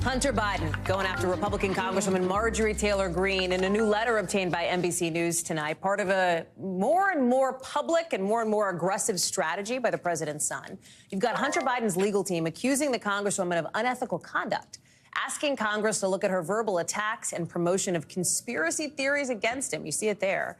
Hunter Biden going after Republican Congresswoman Marjorie Taylor Greene in a new letter obtained by NBC News tonight, part of a more and more public and more aggressive strategy by the president's son. You've got Hunter Biden's legal team accusing the Congresswoman of unethical conduct, asking Congress to look at her verbal attacks and promotion of conspiracy theories against him. You see it there.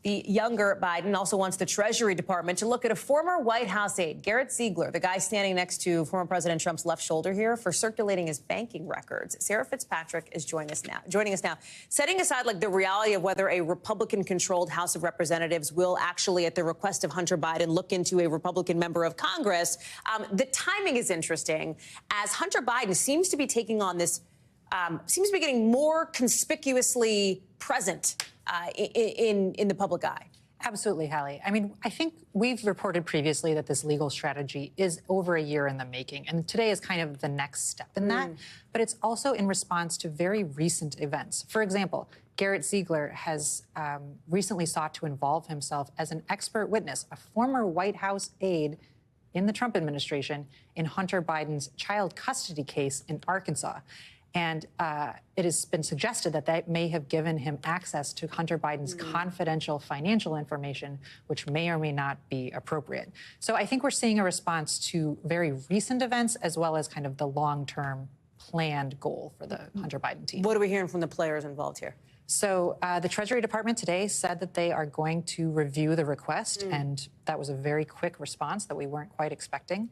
The younger Biden also wants the Treasury Department to look at a former White House aide, Garrett Ziegler, the guy standing next to former President Trump's left shoulder here, for circulating his banking records. Sarah Fitzpatrick is joining us now. Setting aside like the reality of whether a Republican-controlled House of Representatives will actually, at the request of Hunter Biden, look into a Republican member of Congress, the timing is interesting as Hunter Biden seems to be taking on this, seems to be getting more conspicuously present in the public eye. Absolutely, Hallie. I mean, I think we've reported previously that this legal strategy is over a year in the making, and today is kind of the next step in that. But it's also in response to very recent events. For example, Garrett Ziegler has recently sought to involve himself as an expert witness, a former White House aide in the Trump administration, in Hunter Biden's child custody case in Arkansas. And it has been suggested that that may have given him access to Hunter Biden's confidential financial information, which may or may not be appropriate. So I think we're seeing a response to very recent events as well as kind of the long-term planned goal for the Hunter Biden team. What are we hearing from the players involved here? So the Treasury Department today said that they are going to review the request, and that was a very quick response that we weren't quite expecting.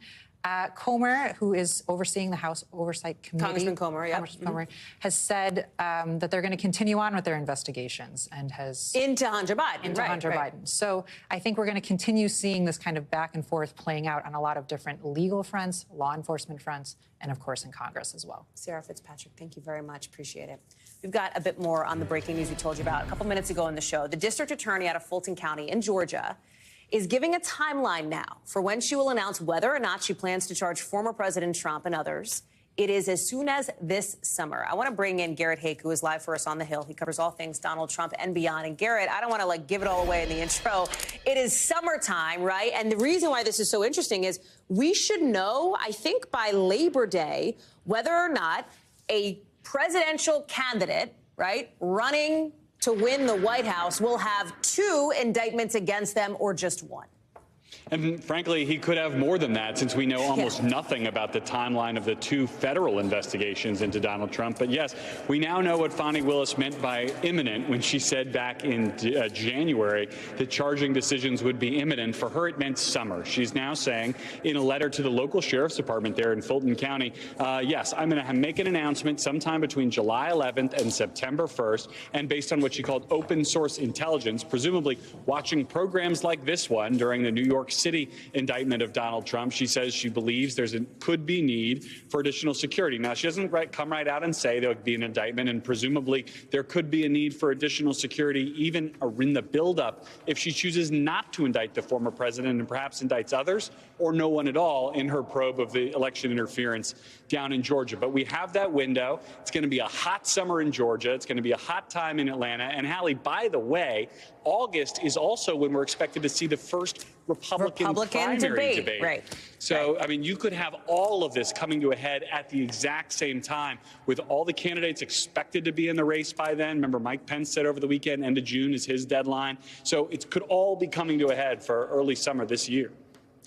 Comer, who is overseeing the House Oversight Committee, Congressman Comer, Comer, has said that they're going to continue on with their investigations and has into Hunter Biden, Hunter Biden. So I think we're going to continue seeing this kind of back and forth playing out on a lot of different legal fronts, law enforcement fronts, and of course in Congress as well. Sarah Fitzpatrick, thank you very much. Appreciate it. We've got a bit more on the breaking news we told you about a couple minutes ago in the show. The district attorney out of Fulton County in Georgia is giving a timeline now for when she will announce whether or not she plans to charge former President Trump and others. It is as soon as this summer. I want to bring in Garrett Hake, who is live for us on the Hill. He covers all things Donald Trump and beyond. And Garrett, I don't want to give it all away in the intro. It is summertime, right? And the reason why this is so interesting is we should know, I think by Labor Day, whether or not a presidential candidate, right, running to win the White House will have 2 indictments against them or just 1. And frankly, he could have more than that, since we know almost nothing about the timeline of the 2 federal investigations into Donald Trump. But yes, we now know what Fani Willis meant by imminent when she said back in January that charging decisions would be imminent. For her, it meant summer. She's now saying in a letter to the local sheriff's department there in Fulton County, yes, I'm going to make an announcement sometime between July 11th and September 1st. And based on what she called open source intelligence, presumably watching programs like this one during the New York City indictment of Donald Trump, she says she believes could be need for additional security. Now, she doesn't come right out and say there would be an indictment, and presumably there could be a need for additional security even in the buildup if she chooses not to indict the former president and perhaps indicts others or no one at all in her probe of the election interference down in Georgia. But we have that window. It's going to be a hot summer in Georgia. It's going to be a hot time in Atlanta. And Hallie, by the way, August is also when we're expected to see the first Republican primary debate. Right. So, I mean, you could have all of this coming to a head at the exact same time with all the candidates expected to be in the race by then. Remember, Mike Pence said over the weekend, end of June is his deadline. So it could all be coming to a head for early summer this year.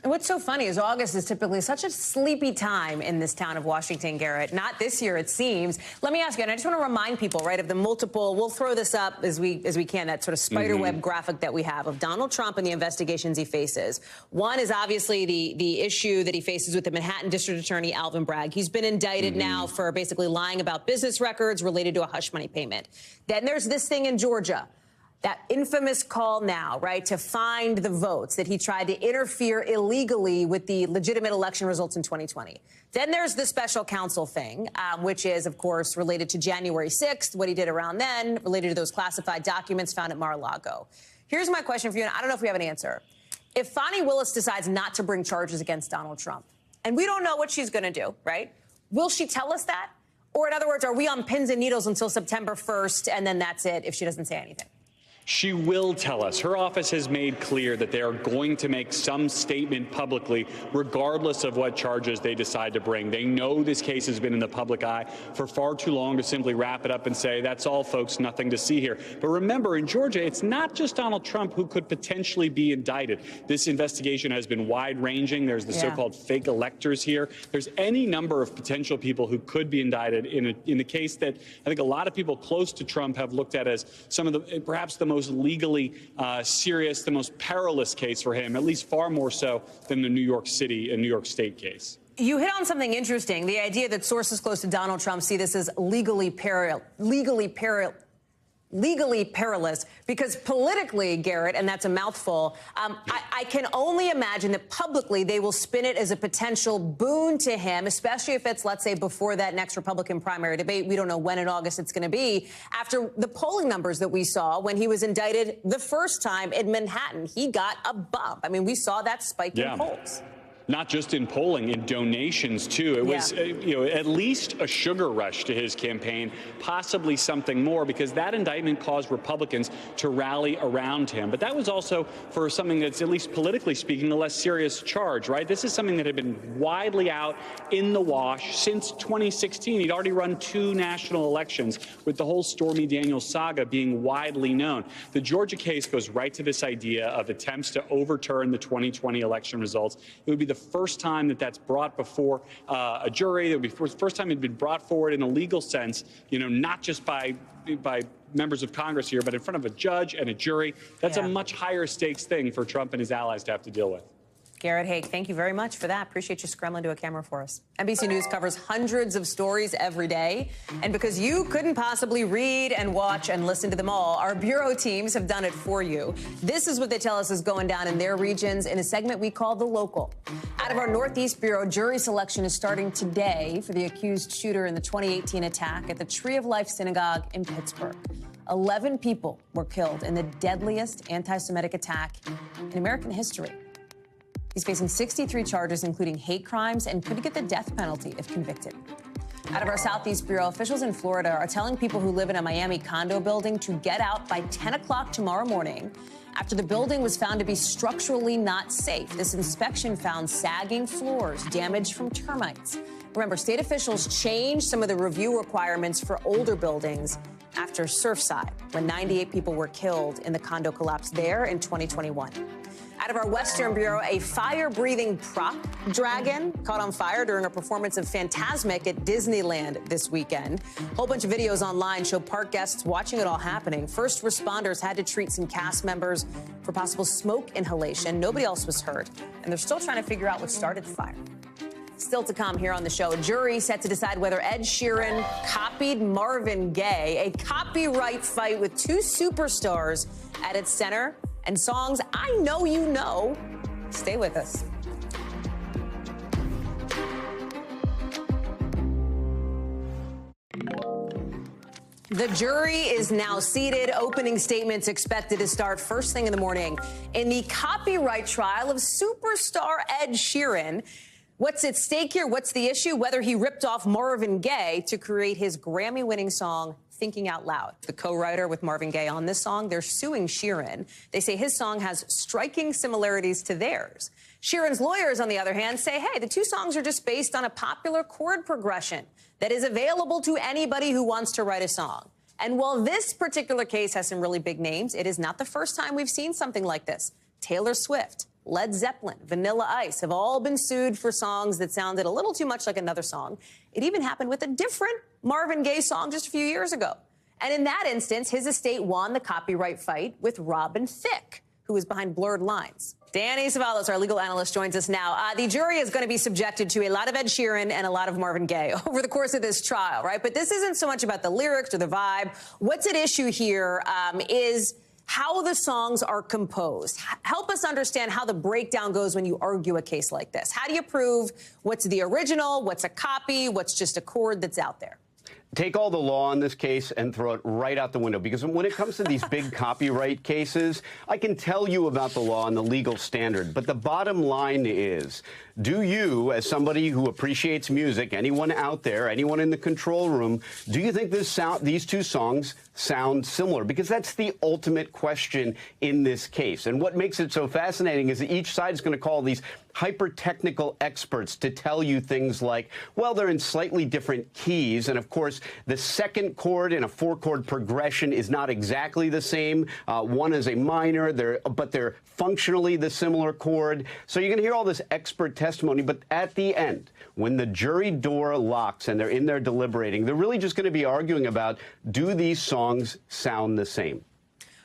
And what's so funny is August is typically such a sleepy time in this town of Washington, Garrett. Not this year, it seems. Let me ask you, and I just want to remind people, right, of the multiple, we'll throw this up as we can, that sort of spiderweb graphic that we have of Donald Trump and the investigations he faces. One is obviously the issue that he faces with the Manhattan District Attorney, Alvin Bragg. He's been indicted now for basically lying about business records related to a hush money payment. Then there's this thing in Georgia. That infamous call now, right, to find the votes that he tried to interfere illegally with the legitimate election results in 2020. Then there's the special counsel thing, which is, of course, related to January 6th, what he did around then, related to those classified documents found at Mar-a-Lago. Here's my question for you, and I don't know if we have an answer. If Fani Willis decides not to bring charges against Donald Trump, and we don't know what she's going to do, right, will she tell us that? Or in other words, are we on pins and needles until September 1st, and then that's it if she doesn't say anything? She will tell us. Her office has made clear that they are going to make some statement publicly, regardless of what charges they decide to bring. They know this case has been in the public eye for far too long to simply wrap it up and say, that's all, folks, nothing to see here. But remember, in Georgia, it's not just Donald Trump who could potentially be indicted. This investigation has been wide-ranging. There's the so-called fake electors here. There's any number of potential people who could be indicted in the case that I think a lot of people close to Trump have looked at as some of the, perhaps the most most legally serious, the most perilous case for him, at least far more so than the New York City and New York State case. You hit on something interesting, the idea that sources close to Donald Trump see this as legally perilous, because politically, Garrett, and that's a mouthful, I can only imagine that publicly they will spin it as a potential boon to him, especially if it's, let's say, before that next Republican primary debate. We don't know when in August it's going to be. After the polling numbers that we saw when he was indicted the first time in Manhattan, he got a bump. I mean, we saw that spike in polls. Not just in polling, in donations, too. It was, at least a sugar rush to his campaign, possibly something more, because that indictment caused Republicans to rally around him. But that was also for something that's, at least politically speaking, a less serious charge, right? This is something that had been widely out in the wash since 2016. He'd already run 2 national elections, with the whole Stormy Daniels saga being widely known. The Georgia case goes right to this idea of attempts to overturn the 2020 election results. It would be the first time that that's brought before a jury. It would be the first time it'd been brought forward in a legal sense, not just by members of Congress here, but in front of a judge and a jury. That's a much higher stakes thing for Trump and his allies to have to deal with. Garrett Haake, thank you very much for that. Appreciate you scrambling to a camera for us. NBC News covers hundreds of stories every day. And because you couldn't possibly read and watch and listen to them all, our bureau teams have done it for you. This is what they tell us is going down in their regions in a segment we call The Local. Out of our Northeast Bureau, jury selection is starting today for the accused shooter in the 2018 attack at the Tree of Life Synagogue in Pittsburgh. 11 people were killed in the deadliest anti-Semitic attack in American history. He's facing 63 charges, including hate crimes, and could get the death penalty if convicted. Out of our Southeast Bureau, officials in Florida are telling people who live in a Miami condo building to get out by 10 o'clock tomorrow morning after the building was found to be structurally not safe. This inspection found sagging floors, damage from termites. Remember, state officials changed some of the review requirements for older buildings after Surfside, when 98 people were killed in the condo collapse there in 2021. Out of our Western Bureau, a fire-breathing prop dragon caught on fire during a performance of Fantasmic at Disneyland this weekend. A whole bunch of videos online show park guests watching it all happening. First responders had to treat some cast members for possible smoke inhalation. Nobody else was hurt, and they're still trying to figure out what started the fire. Still to come here on the show, a jury set to decide whether Ed Sheeran copied Marvin Gaye, a copyright fight with 2 superstars at its center, and songs I know you know. Stay with us. The jury is now seated. Opening statements expected to start first thing in the morning in the copyright trial of superstar Ed Sheeran. What's at stake here? What's the issue? Whether he ripped off Marvin Gaye to create his Grammy-winning song, Thinking Out Loud. The co-writer with Marvin Gaye on this song, they're suing Sheeran. They say his song has striking similarities to theirs. Sheeran's lawyers, on the other hand, say, hey, the 2 songs are just based on a popular chord progression that is available to anybody who wants to write a song. And while this particular case has some really big names, it is not the first time we've seen something like this. Taylor Swift, Led Zeppelin, Vanilla Ice have all been sued for songs that sounded a little too much like another song. It even happened with a different Marvin Gaye song just a few years ago. And in that instance, his estate won the copyright fight with Robin Thicke, who is behind Blurred Lines. Danny Savalos, our legal analyst, joins us now. The jury is going to be subjected to a lot of Ed Sheeran and a lot of Marvin Gaye over the course of this trial, right? But this isn't so much about the lyrics or the vibe. What's at issue here is how the songs are composed. Help us understand how the breakdown goes when you argue a case like this. How do you prove what's the original, what's a copy, what's just a chord that's out there? Take all the law in this case and throw it right out the window, because when it comes to these big copyright cases, I can tell you about the law and the legal standard, but the bottom line is, do you, as somebody who appreciates music, anyone out there, anyone in the control room, do you think these 2 songs sound similar? Because that's the ultimate question in this case. And what makes it so fascinating is that each side is going to call these hyper-technical experts to tell you things like, well, they're in slightly different keys. And of course, the second chord in a 4-chord progression is not exactly the same. One is a minor, but they're functionally the similar chord. So you're going to hear all this expert testimony. But at the end, when the jury door locks and they're in there deliberating, they're really just going to be arguing about, do these songs sound the same?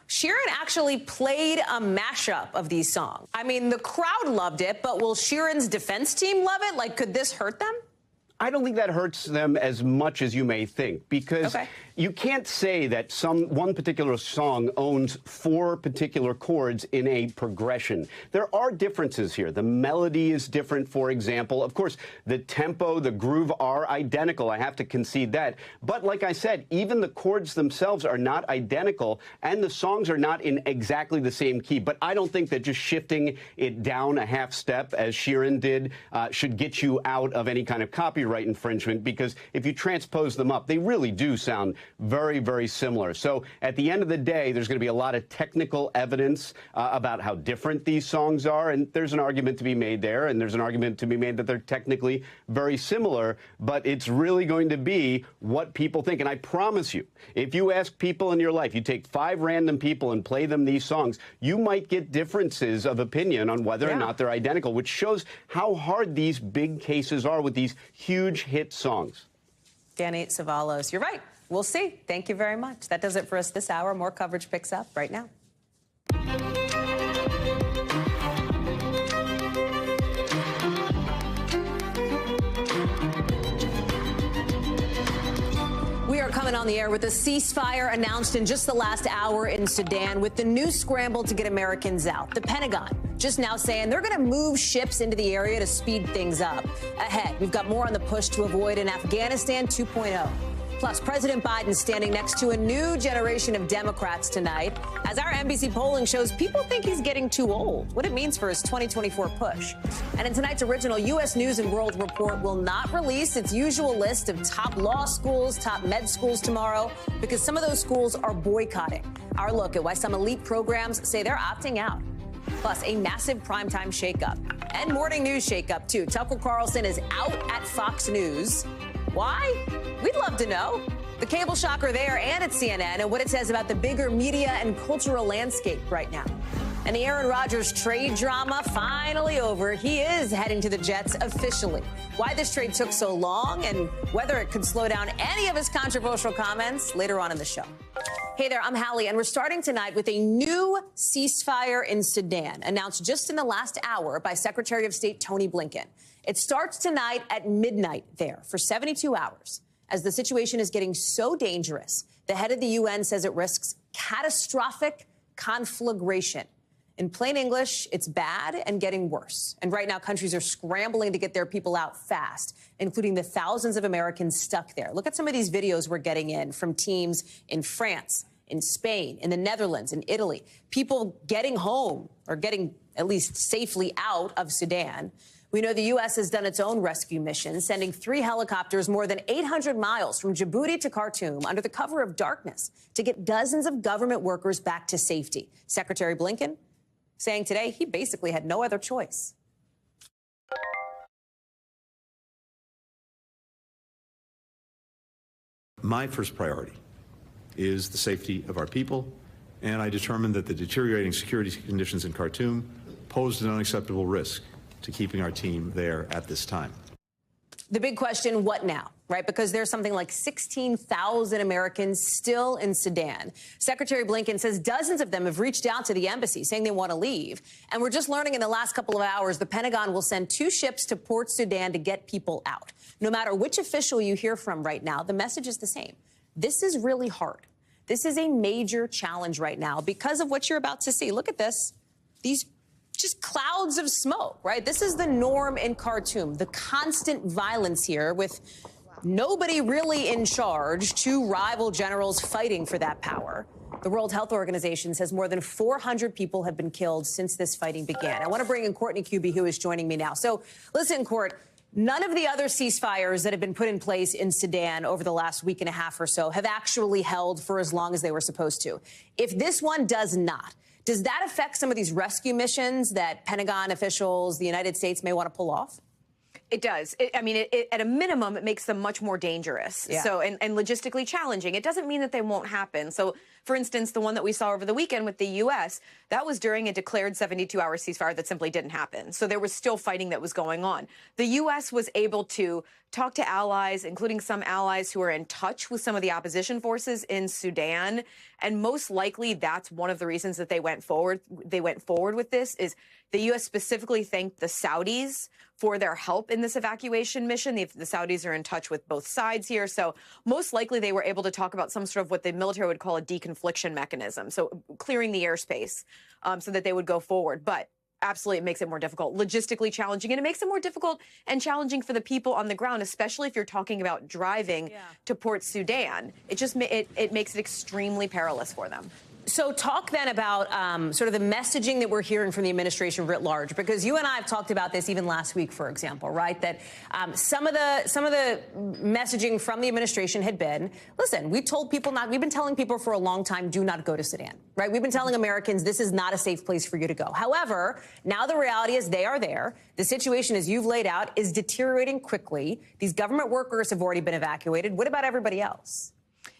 Sheeran actually played a mashup of these songs. I mean, the crowd loved it, but will Sheeran's defense team love it? Like, could this hurt them? I don't think that hurts them as much as you may think, because you can't say that one particular song owns 4 particular chords in a progression. There are differences here. The melody is different, for example. Of course, the tempo, the groove are identical. I have to concede that. But like I said, even the chords themselves are not identical, and the songs are not in exactly the same key. But I don't think that just shifting it down a half step, as Sheeran did, should get you out of any kind of copyright infringement, because if you transpose them up, they really do sound very, very similar. So at the end of the day, there's going to be a lot of technical evidence about how different these songs are, and there's an argument to be made there, and there's an argument to be made that they're technically very similar, but it's really going to be what people think. And I promise you, if you ask people in your life, you take 5 random people and play them these songs, you might get differences of opinion on whether or not they're identical, which shows how hard these big cases are with these huge hit songs. Danny Savalos, you're right. We'll see. Thank you very much. That does it for us this hour. More coverage picks up right now. We are coming on the air with a ceasefire announced in just the last hour in Sudan, with the new scramble to get Americans out. The Pentagon just now saying they're going to move ships into the area to speed things up. Ahead, we've got more on the push to avoid an Afghanistan 2.0. Plus, President Biden standing next to a new generation of Democrats tonight. As our NBC polling shows, people think he's getting too old. What it means for his 2024 push. And in tonight's original, U.S. News and World Report will not release its usual list of top law schools, top med schools tomorrow, because some of those schools are boycotting. Our look at why some elite programs say they're opting out. Plus, a massive primetime shakeup. And morning news shakeup, too. Tucker Carlson is out at Fox News. Why? We'd love to know. The cable shocker there and at CNN, and what it says about the bigger media and cultural landscape right now. And the Aaron Rodgers trade drama finally over. He is heading to the Jets officially. Why this trade took so long and whether it could slow down any of his controversial comments later on in the show. Hey there, I'm Hallie, and we're starting tonight with a new ceasefire in Sudan, announced just in the last hour by Secretary of State Tony Blinken. It starts tonight at midnight there for 72 hours. As the situation is getting so dangerous, the head of the UN says it risks catastrophic conflagration. In plain English, it's bad and getting worse. And right now, countries are scrambling to get their people out fast, including the thousands of Americans stuck there. Look at some of these videos we're getting in from teams in France, in Spain, in the Netherlands, in Italy. People getting home or getting at least safely out of Sudan. We know the U.S. has done its own rescue mission, sending 3 helicopters more than 800 miles from Djibouti to Khartoum under the cover of darkness to get dozens of government workers back to safety. Secretary Blinken saying today he basically had no other choice. My first priority is the safety of our people, and I determined that the deteriorating security conditions in Khartoum posed an unacceptable risk to keeping our team there at this time. The big question, what now, right? Because there's something like 16,000 Americans still in Sudan. Secretary Blinken says dozens of them have reached out to the embassy saying they want to leave. And we're just learning in the last couple of hours, the Pentagon will send 2 ships to Port Sudan to get people out. No matter which official you hear from right now, the message is the same. This is really hard. This is a major challenge right now because of what you're about to see. Look at this. These just clouds of smoke, right? This is the norm in Khartoum, the constant violence here with nobody really in charge, 2 rival generals fighting for that power. The World Health Organization says more than 400 people have been killed since this fighting began. I want to bring in Courtney Kuby, who is joining me now. So listen, Court, none of the other ceasefires that have been put in place in Sudan over the last week and a half or so have actually held for as long as they were supposed to. If this one does not, does that affect some of these rescue missions that Pentagon officials, the United States may want to pull off? It does. At a minimum, it makes them much more dangerous. Yeah. So and logistically challenging. It doesn't mean that they won't happen. So For instance, the one that we saw over the weekend with the U.S., that was during a declared 72-hour ceasefire that simply didn't happen. So there was still fighting that was going on. The U.S. was able to talk to allies, including some allies who are in touch with some of the opposition forces in Sudan. And most likely that's one of the reasons that they went forward with this is the U.S. specifically thanked the Saudis for their help in this evacuation mission. The Saudis are in touch with both sides here. So most likely they were able to talk about some sort of what the military would call a deconfliction mechanism. So clearing the airspace so that they would go forward. But absolutely, it makes it more difficult, logistically challenging, and it makes it more difficult and challenging for the people on the ground, especially if you're talking about driving to Port Sudan. It just it makes it extremely perilous for them. So talk then about sort of the messaging that we're hearing from the administration writ large, because you and I have talked about this even last week, for example, right? That some of the messaging from the administration had been, listen, we've been telling people for a long time, do not go to Sudan, right? We've been telling Americans this is not a safe place for you to go. However, now the reality is they are there. The situation, as you've laid out, is deteriorating quickly. These government workers have already been evacuated. What about everybody else?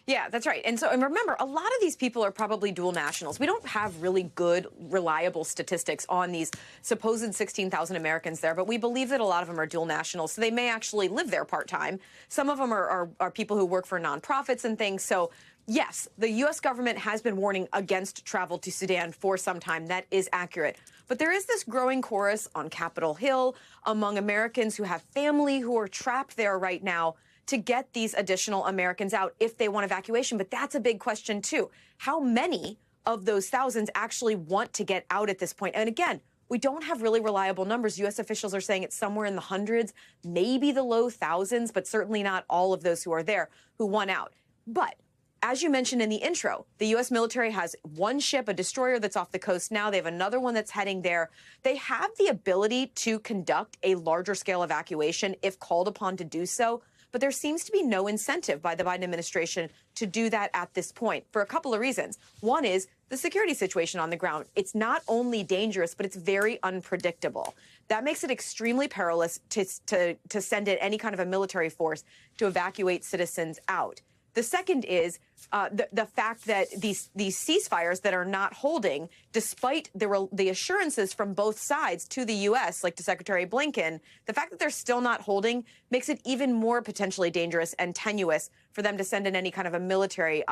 Yeah, that's right. And remember, a lot of these people are probably dual nationals. We don't have really good, reliable statistics on these supposed 16,000 Americans there, but we believe that a lot of them are dual nationals. So they may actually live there part-time. Some of them are people who work for nonprofits and things. So yes, the U.S. government has been warning against travel to Sudan for some time. That is accurate. But there is this growing chorus on Capitol Hill among Americans who have family who are trapped there right now to get these additional Americans out if they want evacuation. But that's a big question, too. How many of those thousands actually want to get out at this point? And again, we don't have really reliable numbers. U.S. officials are saying it's somewhere in the hundreds, maybe the low thousands, but certainly not all of those who are there who want out. But as you mentioned in the intro, the U.S. military has one ship, a destroyer that's off the coast now. They have another one that's heading there. They have the ability to conduct a larger scale evacuation if called upon to do so. But there seems to be no incentive by the Biden administration to do that at this point for a couple of reasons. One is the security situation on the ground. It's not only dangerous, but it's very unpredictable. That makes it extremely perilous to send in any kind of a military force to evacuate citizens out. The second is the fact that these ceasefires that are not holding, despite the assurances from both sides to the U.S., like to Secretary Blinken, the fact that they're still not holding makes it even more potentially dangerous and tenuous for them to send in any kind of a military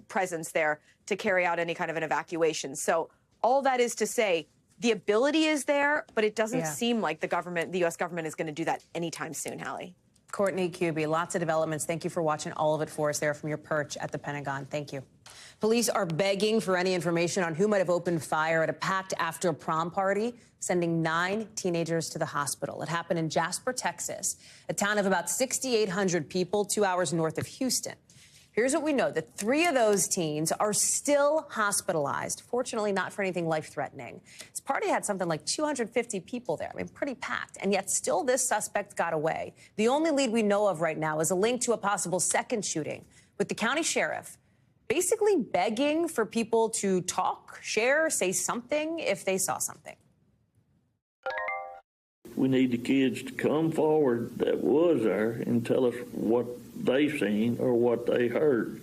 presence there to carry out any kind of an evacuation. So all that is to say, the ability is there, but it doesn't seem like the U.S. government is going to do that anytime soon, Hallie. Courtney Kube, lots of developments. Thank you for watching all of it for us there from your perch at the Pentagon. Thank you. Police are begging for any information on who might have opened fire at a packed after-prom party, sending 9 teenagers to the hospital. It happened in Jasper, Texas, a town of about 6,800 people, 2 hours north of Houston. Here's what we know, that 3 of those teens are still hospitalized, fortunately not for anything life-threatening. This party had something like 250 people there, I mean, pretty packed, and yet still this suspect got away. The only lead we know of right now is a link to a possible second shooting, with the county sheriff basically begging for people to talk, share, say something if they saw something. We need the kids to come forward that was there and tell us what they seen or what they heard.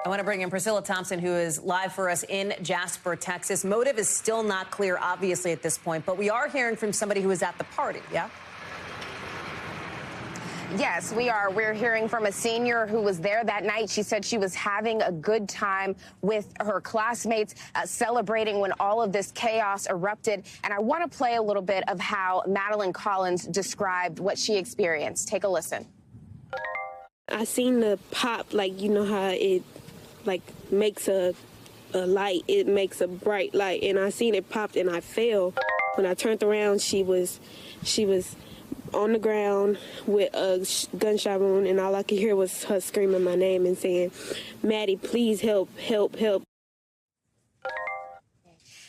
I want to bring in Priscilla Thompson, who is live for us in Jasper, Texas. Motive is still not clear, obviously, at this point, but we are hearing from somebody who was at the party, yeah? Yes, we are. We're hearing from a senior who was there that night. She said she was having a good time with her classmates, celebrating when all of this chaos erupted. And I want to play a little bit of how Madeline Collins described what she experienced. Take a listen. I seen the pop, like, you know how it, like, makes a light. It makes a bright light. And I seen it popped and I fell. When I turned around, she was on the ground with a gunshot wound, and all I could hear was her screaming my name and saying, "Maddie, please help, help, help."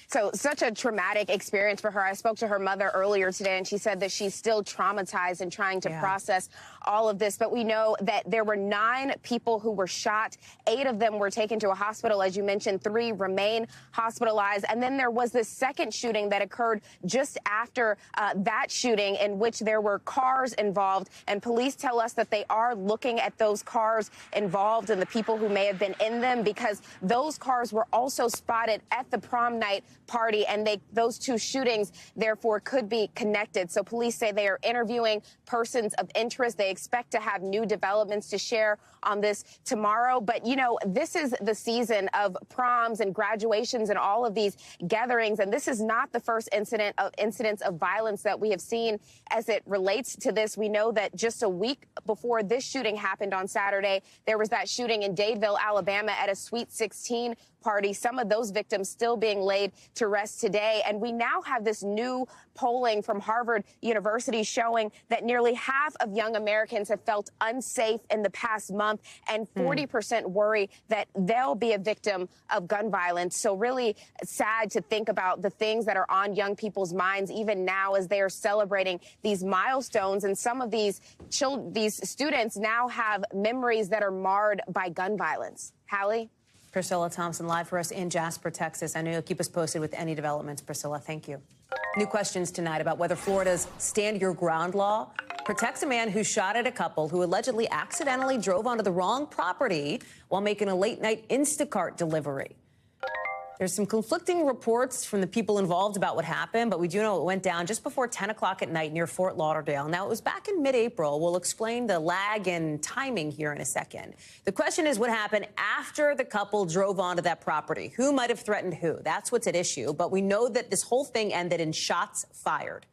So such a traumatic experience for her. I spoke to her mother earlier today, and she said that she's still traumatized and trying to process all of this, but we know that there were 9 people who were shot. 8 of them were taken to a hospital. As you mentioned, 3 remain hospitalized. And then there was this second shooting that occurred just after that shooting, in which there were cars involved. And police tell us that they are looking at those cars involved and the people who may have been in them, because those cars were also spotted at the prom night party, and those 2 shootings therefore could be connected. So police say they are interviewing persons of interest. They expect to have new developments to share on this tomorrow. But, you know, this is the season of proms and graduations and all of these gatherings. And this is not the first incidents of violence that we have seen as it relates to this. We know that just a week before this shooting happened on Saturday, there was that shooting in Dadeville, Alabama at a Sweet 16 party. Some of those victims still being laid to rest today. And we now have this new polling from Harvard University showing that nearly half of young Americans have felt unsafe in the past month, and 40% worry that they'll be a victim of gun violence. So really sad to think about the things that are on young people's minds, even now as they are celebrating these milestones. And some of these students now have memories that are marred by gun violence. Hallie? Priscilla Thompson live for us in Jasper, Texas. I know you'll keep us posted with any developments, Priscilla. Thank you. New questions tonight about whether Florida's Stand Your Ground law protects a man who shot at a couple who allegedly accidentally drove onto the wrong property while making a late-night Instacart delivery. There's some conflicting reports from the people involved about what happened, but we do know it went down just before 10 o'clock at night near Fort Lauderdale. Now, it was back in mid-April. We'll explain the lag in timing here in a second. The question is what happened after the couple drove onto that property. Who might have threatened who? That's what's at issue. But we know that this whole thing ended in shots fired.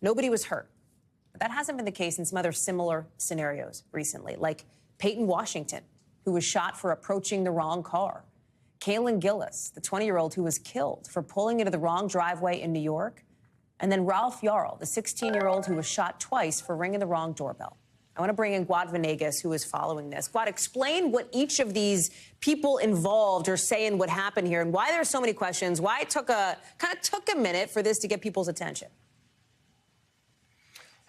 Nobody was hurt. But that hasn't been the case in some other similar scenarios recently, like Peyton Washington, who was shot for approaching the wrong car. Kaylin Gillis, the 20-year-old who was killed for pulling into the wrong driveway in New York. And then Ralph Yarl, the 16-year-old who was shot twice for ringing the wrong doorbell. I want to bring in Guad Venegas, who is following this. Guad, explain what each of these people involved are saying what happened here and why there are so many questions, why it took a minute for this to get people's attention.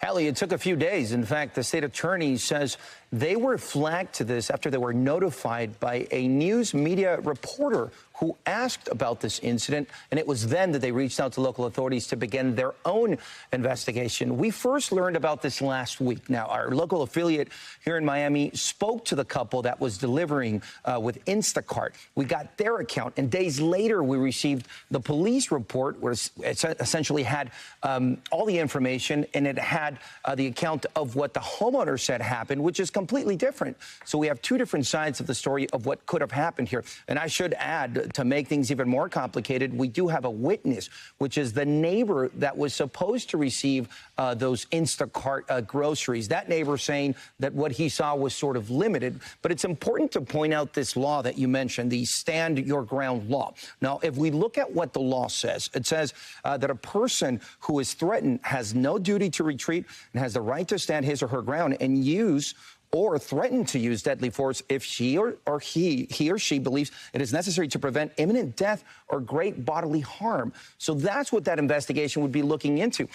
Hallie, it took a few days. In fact, the state attorney says they were flagged to this after they were notified by a news media reporter who asked about this incident, and it was then that they reached out to local authorities to begin their own investigation. We first learned about this last week. Now, our local affiliate here in Miami spoke to the couple that was delivering with Instacart. We got their account, and days later, we received the police report, where it essentially had all the information, and it had the account of what the homeowner said happened, which is completely different. So we have 2 different sides of the story of what could have happened here. And I should add, to make things even more complicated, we do have a witness, which is the neighbor that was supposed to receive those Instacart groceries. That neighbor saying that what he saw was sort of limited. But it's important to point out this law that you mentioned, the Stand Your Ground law. Now, if we look at what the law says, it says that a person who is threatened has no duty to retreat and has the right to stand his or her ground and use or threaten to use deadly force if he or she believes it is necessary to prevent imminent death or great bodily harm. So that's what that investigation would be looking into.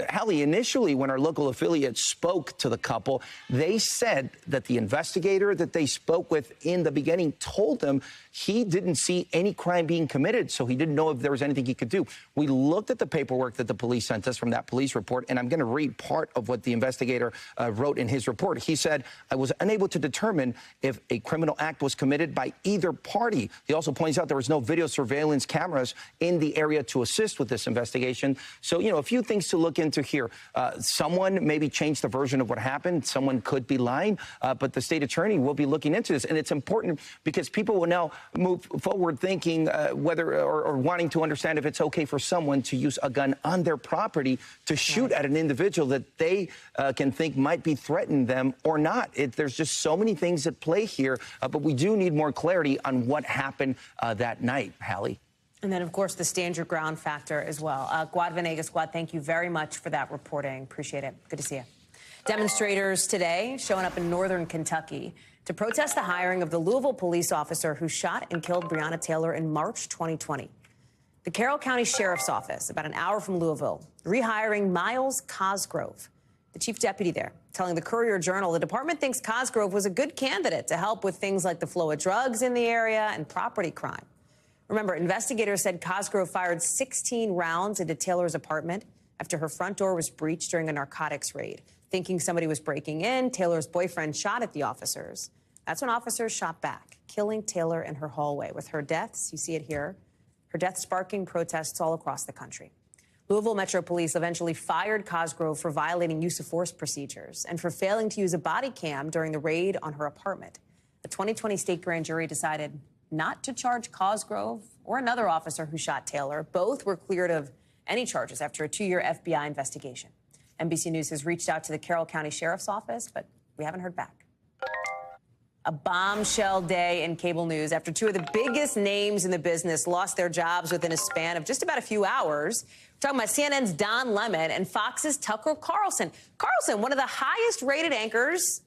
Hallie, initially, when our local affiliate spoke to the couple, they said that the investigator that they spoke with in the beginning told them he didn't see any crime being committed, so he didn't know if there was anything he could do. We looked at the paperwork that the police sent us from that police report, and I'm going to read part of what the investigator wrote in his report. He said, I was unable to determine if a criminal act was committed by either party. He also points out there was no video surveillance cameras in the area to assist with this investigation. So, you know, a few things to look into here. Someone maybe changed the version of what happened. Someone could be lying, but the state attorney will be looking into this. And it's important because people will now move forward thinking whether or wanting to understand if it's okay for someone to use a gun on their property to shoot at an individual that they can think might be threatening them or not. There's just so many things at play here, but we do need more clarity on what happened that night, Hallie. And then, of course, the stand your ground factor as well. Guad Venegas, Guad, thank you very much for that reporting. Appreciate it. Good to see you. Demonstrators today showing up in northern Kentucky to protest the hiring of the Louisville police officer who shot and killed Breonna Taylor in March 2020. The Carroll County Sheriff's Office, about an hour from Louisville, rehiring Miles Cosgrove. the chief deputy there, telling the Courier-Journal the department thinks Cosgrove was a good candidate to help with things like the flow of drugs in the area and property crime. Remember, investigators said Cosgrove fired 16 rounds into Taylor's apartment after her front door was breached during a narcotics raid. Thinking somebody was breaking in, Taylor's boyfriend shot at the officers. That's when officers shot back, killing Taylor in her hallway. With her deaths, you see it here, her death sparking protests all across the country. Louisville Metro Police eventually fired Cosgrove for violating use of force procedures and for failing to use a body cam during the raid on her apartment. The 2020 state grand jury decided not to charge Cosgrove or another officer who shot Taylor. Both were cleared of any charges after a 2-year FBI investigation. NBC News has reached out to the Carroll County Sheriff's Office, but we haven't heard back. A bombshell day in cable news after 2 of the biggest names in the business lost their jobs within a span of just about a few hours. We're talking about CNN's Don Lemon and Fox's Tucker Carlson. Carlson, one of the highest rated anchors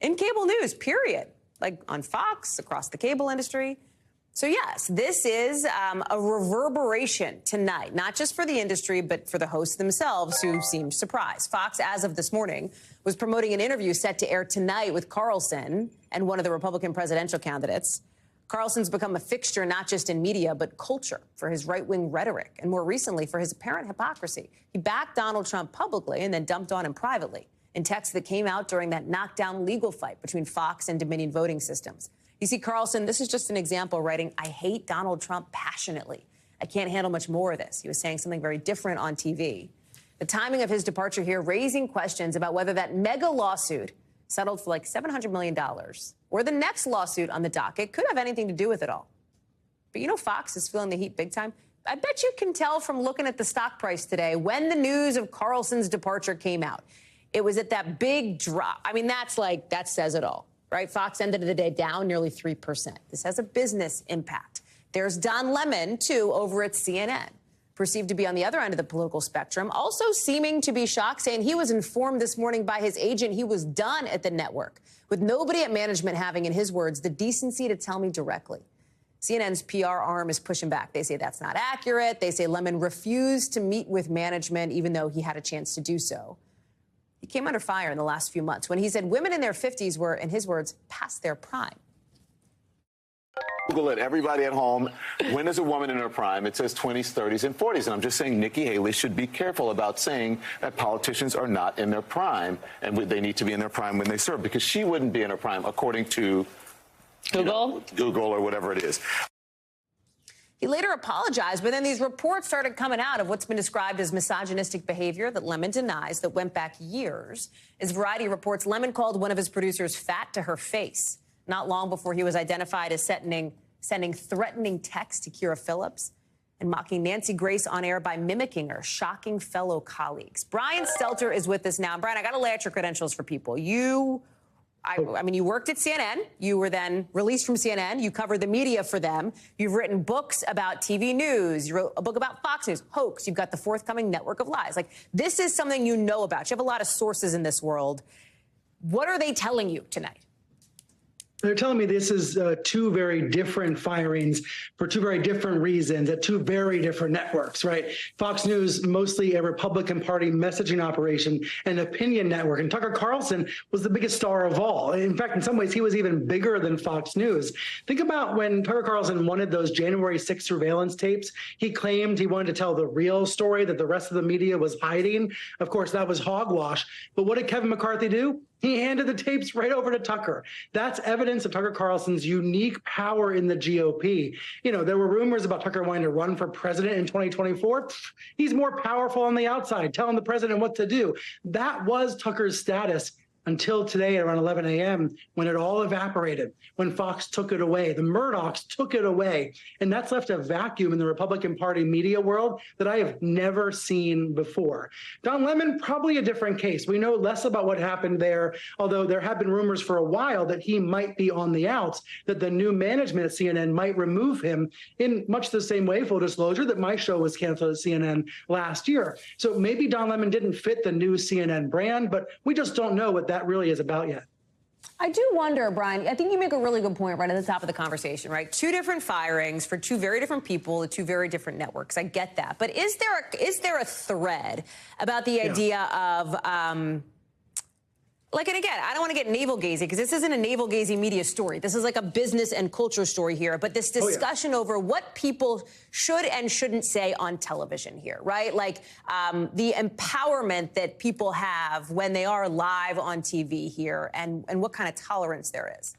in cable news, period. Like on Fox, across the cable industry. So, yes, this is a reverberation tonight, not just for the industry, but for the hosts themselves who seemed surprised. Fox, as of this morning, was promoting an interview set to air tonight with Carlson and one of the Republican presidential candidates. Carlson's become a fixture not just in media, but culture for his right-wing rhetoric and more recently for his apparent hypocrisy. He backed Donald Trump publicly and then dumped on him privately in texts that came out during that knockdown legal fight between Fox and Dominion voting systems. You see, Carlson, this is just an example, writing, "I hate Donald Trump passionately. I can't handle much more of this." He was saying something very different on TV. The timing of his departure here raising questions about whether that mega lawsuit settled for like $700 million or the next lawsuit on the docket could have anything to do with it all. But you know, Fox is feeling the heat big time. I bet you can tell from looking at the stock price today when the news of Carlson's departure came out. It was at that big drop. I mean, that says it all. Right? Fox ended the day down nearly 3%. This has a business impact. There's Don Lemon, too, over at CNN, perceived to be on the other end of the political spectrum, also seeming to be shocked, saying he was informed this morning by his agent he was done at the network, with nobody at management having, in his words, the decency to tell me directly. CNN's PR arm is pushing back. They say that's not accurate. They say Lemon refused to meet with management, even though he had a chance to do so. He came under fire in the last few months when he said women in their 50s were, in his words, past their prime. Google it, everybody at home. When is a woman in her prime? It says 20s, 30s, and 40s. And I'm just saying Nikki Haley should be careful about saying that politicians are not in their prime and they need to be in their prime when they serve, because she wouldn't be in her prime according to Google, Google or whatever it is. He later apologized, but then these reports started coming out of what's been described as misogynistic behavior that Lemon denies that went back years. As Variety reports, Lemon called one of his producers fat to her face not long before he was identified as sending threatening texts to Kira Phillips and mocking Nancy Grace on air by mimicking her, shocking fellow colleagues. Brian Stelter is with us now. Brian, I got to lay out your credentials for people. I mean, you worked at CNN. You were then released from CNN. You covered the media for them. You've written books about TV news. You wrote a book about Fox News, hoax. You've got the forthcoming network of lies. Like, this is something you know about. You have a lot of sources in this world. What are they telling you tonight? They're telling me this is 2 very different firings for 2 very different reasons at 2 very different networks, right? Fox News, mostly a Republican Party messaging operation and opinion network. And Tucker Carlson was the biggest star of all. In fact, in some ways, he was even bigger than Fox News. Think about when Tucker Carlson wanted those January 6th surveillance tapes. He claimed he wanted to tell the real story that the rest of the media was hiding. Of course, that was hogwash. But what did Kevin McCarthy do? He handed the tapes right over to Tucker. That's evidence of Tucker Carlson's unique power in the GOP. You know, there were rumors about Tucker wanting to run for president in 2024. He's more powerful on the outside, telling the president what to do. That was Tucker's status until today at around 11 a.m. when it all evaporated, when Fox took it away. The Murdochs took it away. And that's left a vacuum in the Republican Party media world that I have never seen before. Don Lemon, probably a different case. We know less about what happened there, although there have been rumors for a while that he might be on the outs, that the new management at CNN might remove him in much the same way, full disclosure, that my show was canceled at CNN last year. So maybe Don Lemon didn't fit the new CNN brand, but we just don't know what that really is about yet. I do wonder, Brian, I think you make a really good point right at the top of the conversation, right? 2 different firings for 2 very different people at 2 very different networks. I get that. But is there a thread about the idea of Like, and again, I don't want to get navel-gazing because this isn't a navel-gazing media story. This is like a business and culture story here. But this discussion over what people should and shouldn't say on television here, right? Like the empowerment that people have when they are live on TV here and what kind of tolerance there is.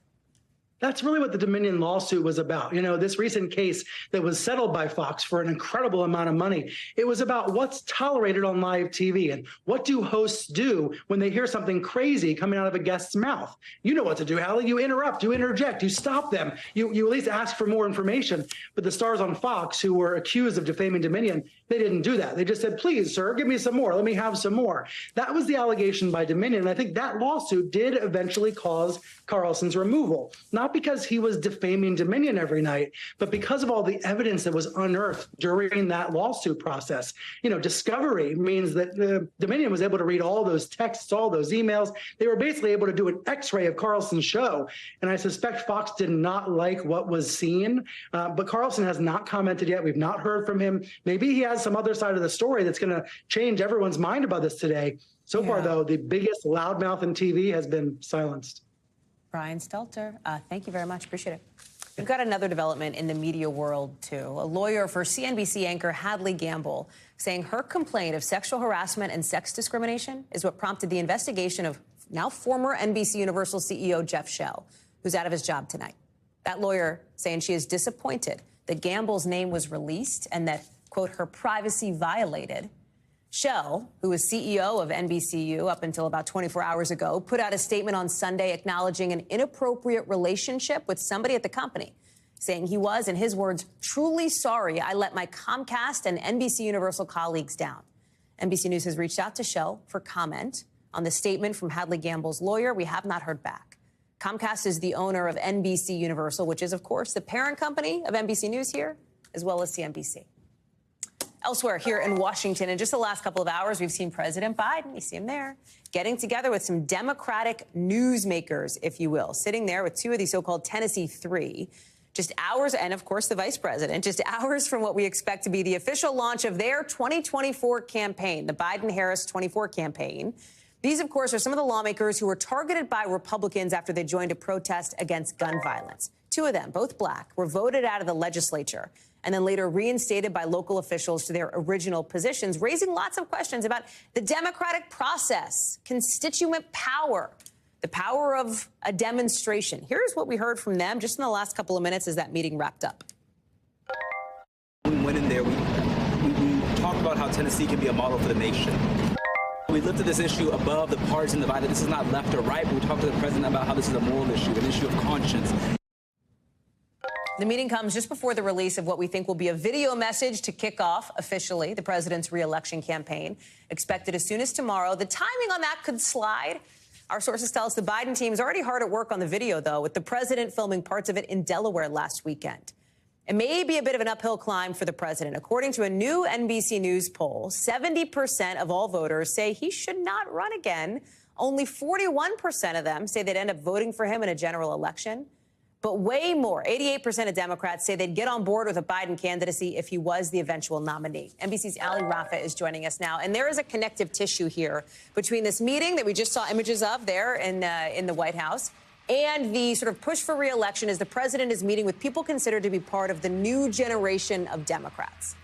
That's really what the Dominion lawsuit was about. You know, this recent case that was settled by Fox for an incredible amount of money, it was about what's tolerated on live TV and what do hosts do when they hear something crazy coming out of a guest's mouth. You know what to do, Hallie. You interrupt, you interject, you stop them, you at least ask for more information. But the stars on Fox who were accused of defaming Dominion, they didn't do that. They just said, please, sir, give me some more. Let me have some more. That was the allegation by Dominion. And I think that lawsuit did eventually cause Carlson's removal, not because he was defaming Dominion every night, but because of all the evidence that was unearthed during that lawsuit process. You know, discovery means that Dominion was able to read all those texts, all those emails. They were basically able to do an X-ray of Carlson's show. And I suspect Fox did not like what was seen, but Carlson has not commented yet. We've not heard from him. Maybe he has some other side of the story that's going to change everyone's mind about this today. So far, though, the biggest loudmouth in TV has been silenced. Brian Stelter, thank you very much. Appreciate it. We've got another development in the media world, too. A lawyer for CNBC anchor Hallie Gamble saying her complaint of sexual harassment and sex discrimination is what prompted the investigation of now former NBC Universal CEO Jeff Shell, who's out of his job tonight. That lawyer saying she is disappointed that Gamble's name was released and that, quote, her privacy violated. Shell, who was CEO of NBCU up until about 24 hours ago, put out a statement on Sunday acknowledging an inappropriate relationship with somebody at the company, saying he was, in his words, truly sorry I let my Comcast and NBC Universal colleagues down. NBC News has reached out to Shell for comment on the statement from Hallie Gamble's lawyer. We have not heard back. Comcast is the owner of NBC Universal, which is, of course, the parent company of NBC News here, as well as CNBC. Elsewhere here in Washington, in just the last couple of hours, we've seen President Biden, you see him there, getting together with some Democratic newsmakers, if you will, sitting there with two of the so-called Tennessee Three, just hours, and of course the vice president, just hours from what we expect to be the official launch of their 2024 campaign, the Biden-Harris 24 campaign. These, of course, are some of the lawmakers who were targeted by Republicans after they joined a protest against gun violence. Two of them, both black, were voted out of the legislature and then later reinstated by local officials to their original positions, raising lots of questions about the democratic process, constituent power, the power of a demonstration. Here's what we heard from them just in the last couple of minutes as that meeting wrapped up. We went in there, we talked about how Tennessee can be a model for the nation. We lifted this issue above the partisan divide. This is not left or right, but we talked to the president about how this is a moral issue, an issue of conscience. The meeting comes just before the release of what we think will be a video message to kick off officially the president's re-election campaign, expected as soon as tomorrow. The timing on that could slide. Our sources tell us the Biden team is already hard at work on the video, though, with the president filming parts of it in Delaware last weekend. It may be a bit of an uphill climb for the president. According to a new NBC News poll, 70% of all voters say he should not run again. Only 41% of them say they'd end up voting for him in a general election. But way more, 88% of Democrats say they'd get on board with a Biden candidacy if he was the eventual nominee. NBC's Hallie Rafa is joining us now. And there is a connective tissue here between this meeting that we just saw images of there in the White House and the sort of push for re-election as the president is meeting with people considered to be part of the new generation of Democrats.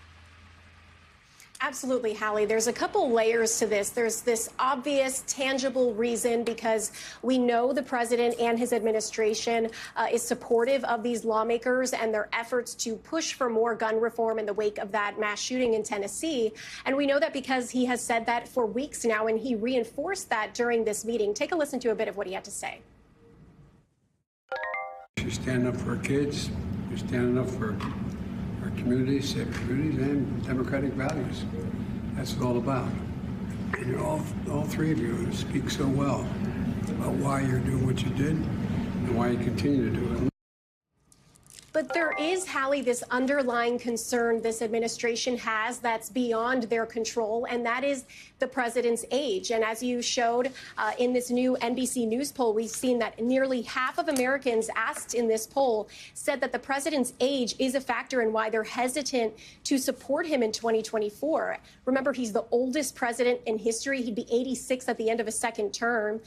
Absolutely, Hallie. There's a couple layers to this. There's this obvious, tangible reason because we know the president and his administration is supportive of these lawmakers and their efforts to push for more gun reform in the wake of that mass shooting in Tennessee. And we know that because he has said that for weeks now, and he reinforced that during this meeting. Take a listen to a bit of what he had to say. You're standing up for our kids. You're standing up for our communities, safe communities, and democratic values. That's what it's all about. And you're all three of you speak so well about why you're doing what you did and why you continue to do it. But there is, Hallie, this underlying concern this administration has that's beyond their control, and that is the president's age. And as you showed in this new NBC News poll, we've seen that nearly half of Americans asked in this poll said that the president's age is a factor in why they're hesitant to support him in 2024. Remember, he's the oldest president in history. He'd be 86 at the end of a second term.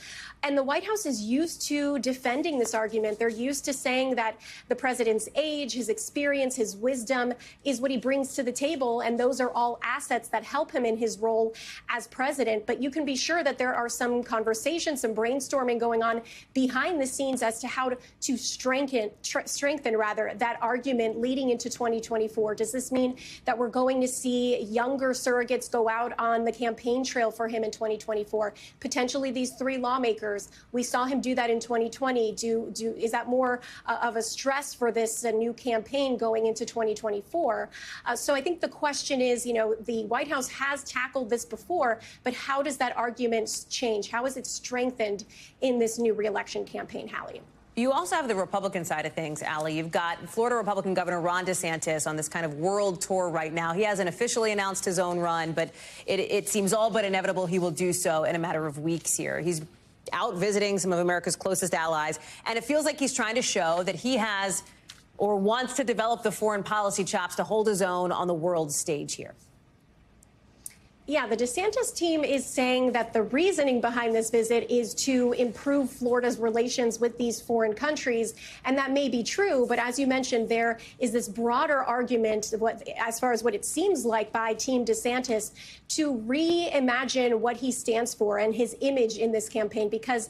And the White House is used to defending this argument. They're used to saying that the president's age, his experience, his wisdom is what he brings to the table. And those are all assets that help him in his role as president. But you can be sure that there are some conversations, some brainstorming going on behind the scenes as to how to strengthen that argument leading into 2024. Does this mean that we're going to see younger surrogates go out on the campaign trail for him in 2024? Potentially these three lawmakers. We saw him do that in 2020. Is that more of a stress for this new campaign going into 2024? So I think the question is, the White House has tackled this before, but how does that argument change? How is it strengthened in this new reelection campaign, Hallie? You also have the Republican side of things, Allie. You've got Florida Republican Governor Ron DeSantis on this kind of world tour right now. He hasn't officially announced his own run, but it seems all but inevitable he will do so in a matter of weeks here. He's out visiting some of America's closest allies, and it feels like he's trying to show that he has or wants to develop the foreign policy chops to hold his own on the world stage here. Yeah, the DeSantis team is saying that the reasoning behind this visit is to improve Florida's relations with these foreign countries. And that may be true. But as you mentioned, there is this broader argument, as far as what it seems like by Team DeSantis, to reimagine what he stands for and his image in this campaign. Because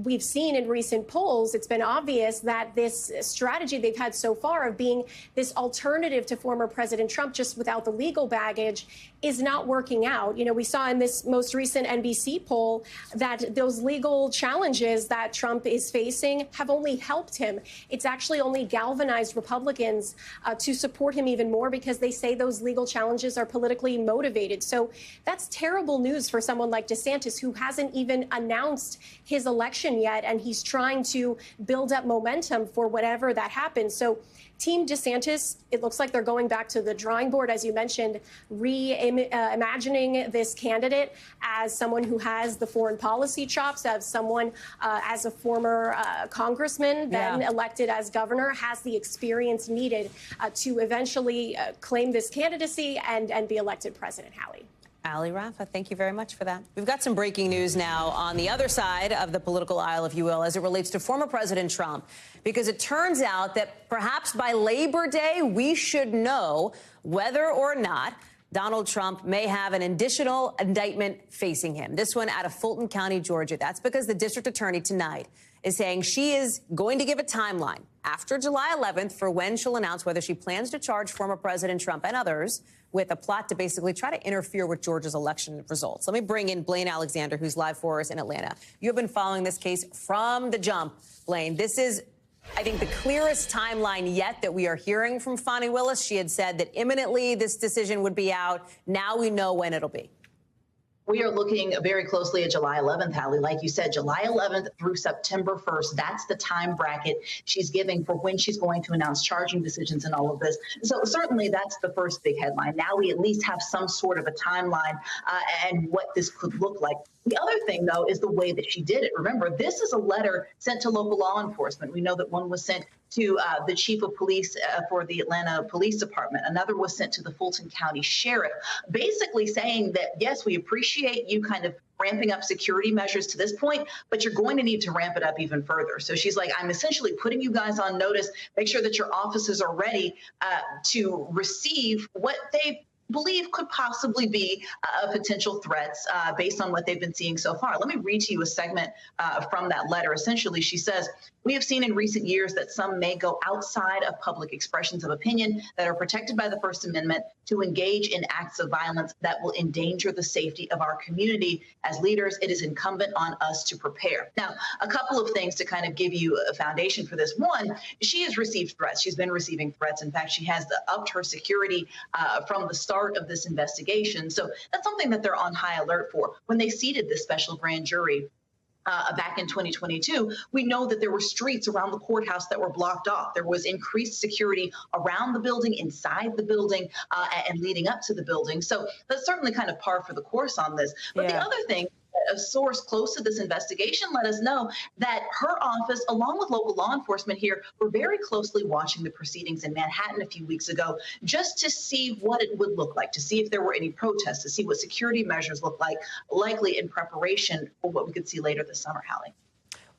we've seen in recent polls, it's been obvious that this strategy they've had so far of being this alternative to former President Trump, just without the legal baggage, is not working out. We saw in this most recent NBC poll that those legal challenges that Trump is facing have only helped him. It's actually only galvanized Republicans to support him even more because they say those legal challenges are politically motivated. So that's terrible news for someone like DeSantis, who hasn't even announced his election yet, and he's trying to build up momentum for whatever that happens. So Team DeSantis, it looks like they're going back to the drawing board, as you mentioned, reimagining this candidate as someone who has the foreign policy chops, as someone as a former congressman, then elected as governor, has the experience needed to eventually claim this candidacy and be elected president. Hallie. Ali Rafa, thank you very much for that. We've got some breaking news now on the other side of the political aisle, if you will, as it relates to former President Trump, because it turns out that perhaps by Labor Day, we should know whether or not Donald Trump may have an additional indictment facing him. This one out of Fulton County, Georgia. That's because the district attorney tonight is saying she is going to give a timeline after July 11th for when she'll announce whether she plans to charge former President Trump and others with a plot to basically try to interfere with Georgia's election results. Let me bring in Blaine Alexander, who's live for us in Atlanta. You have been following this case from the jump, Blaine. This is, I think, the clearest timeline yet that we are hearing from Fani Willis. She had said that imminently this decision would be out. Now we know when it'll be. We are looking very closely at July 11th, Hallie. Like you said, July 11th through September 1st, that's the time bracket she's giving for when she's going to announce charging decisions and all of this. So certainly that's the first big headline. Now we at least have some sort of a timeline and what this could look like. The other thing, though, is the way that she did it. Remember, this is a letter sent to local law enforcement. We know that one was sent to the chief of police for the Atlanta Police Department. Another was sent to the Fulton County Sheriff, basically saying that, yes, we appreciate you kind of ramping up security measures to this point, but you're going to need to ramp it up even further. So she's like, I'm essentially putting you guys on notice. Make sure that your offices are ready to receive what they believe could possibly be potential threats based on what they've been seeing so far. Let me read to you a segment from that letter. Essentially, she says, we have seen in recent years that some may go outside of public expressions of opinion that are protected by the First Amendment to engage in acts of violence that will endanger the safety of our community. As leaders, it is incumbent on us to prepare. Now, a couple of things to kind of give you a foundation for this. One, she has received threats. She's been receiving threats. In fact, she has upped her security from the start of this investigation. So that's something that they're on high alert for. When they seated this special grand jury, back in 2022, we know that there were streets around the courthouse that were blocked off. There was increased security around the building, inside the building, and leading up to the building. So that's certainly kind of par for the course on this. But the other thing, a source close to this investigation let us know that her office, along with local law enforcement here, were very closely watching the proceedings in Manhattan a few weeks ago, just to see what it would look like, to see if there were any protests, to see what security measures look like, likely in preparation for what we could see later this summer, Hallie.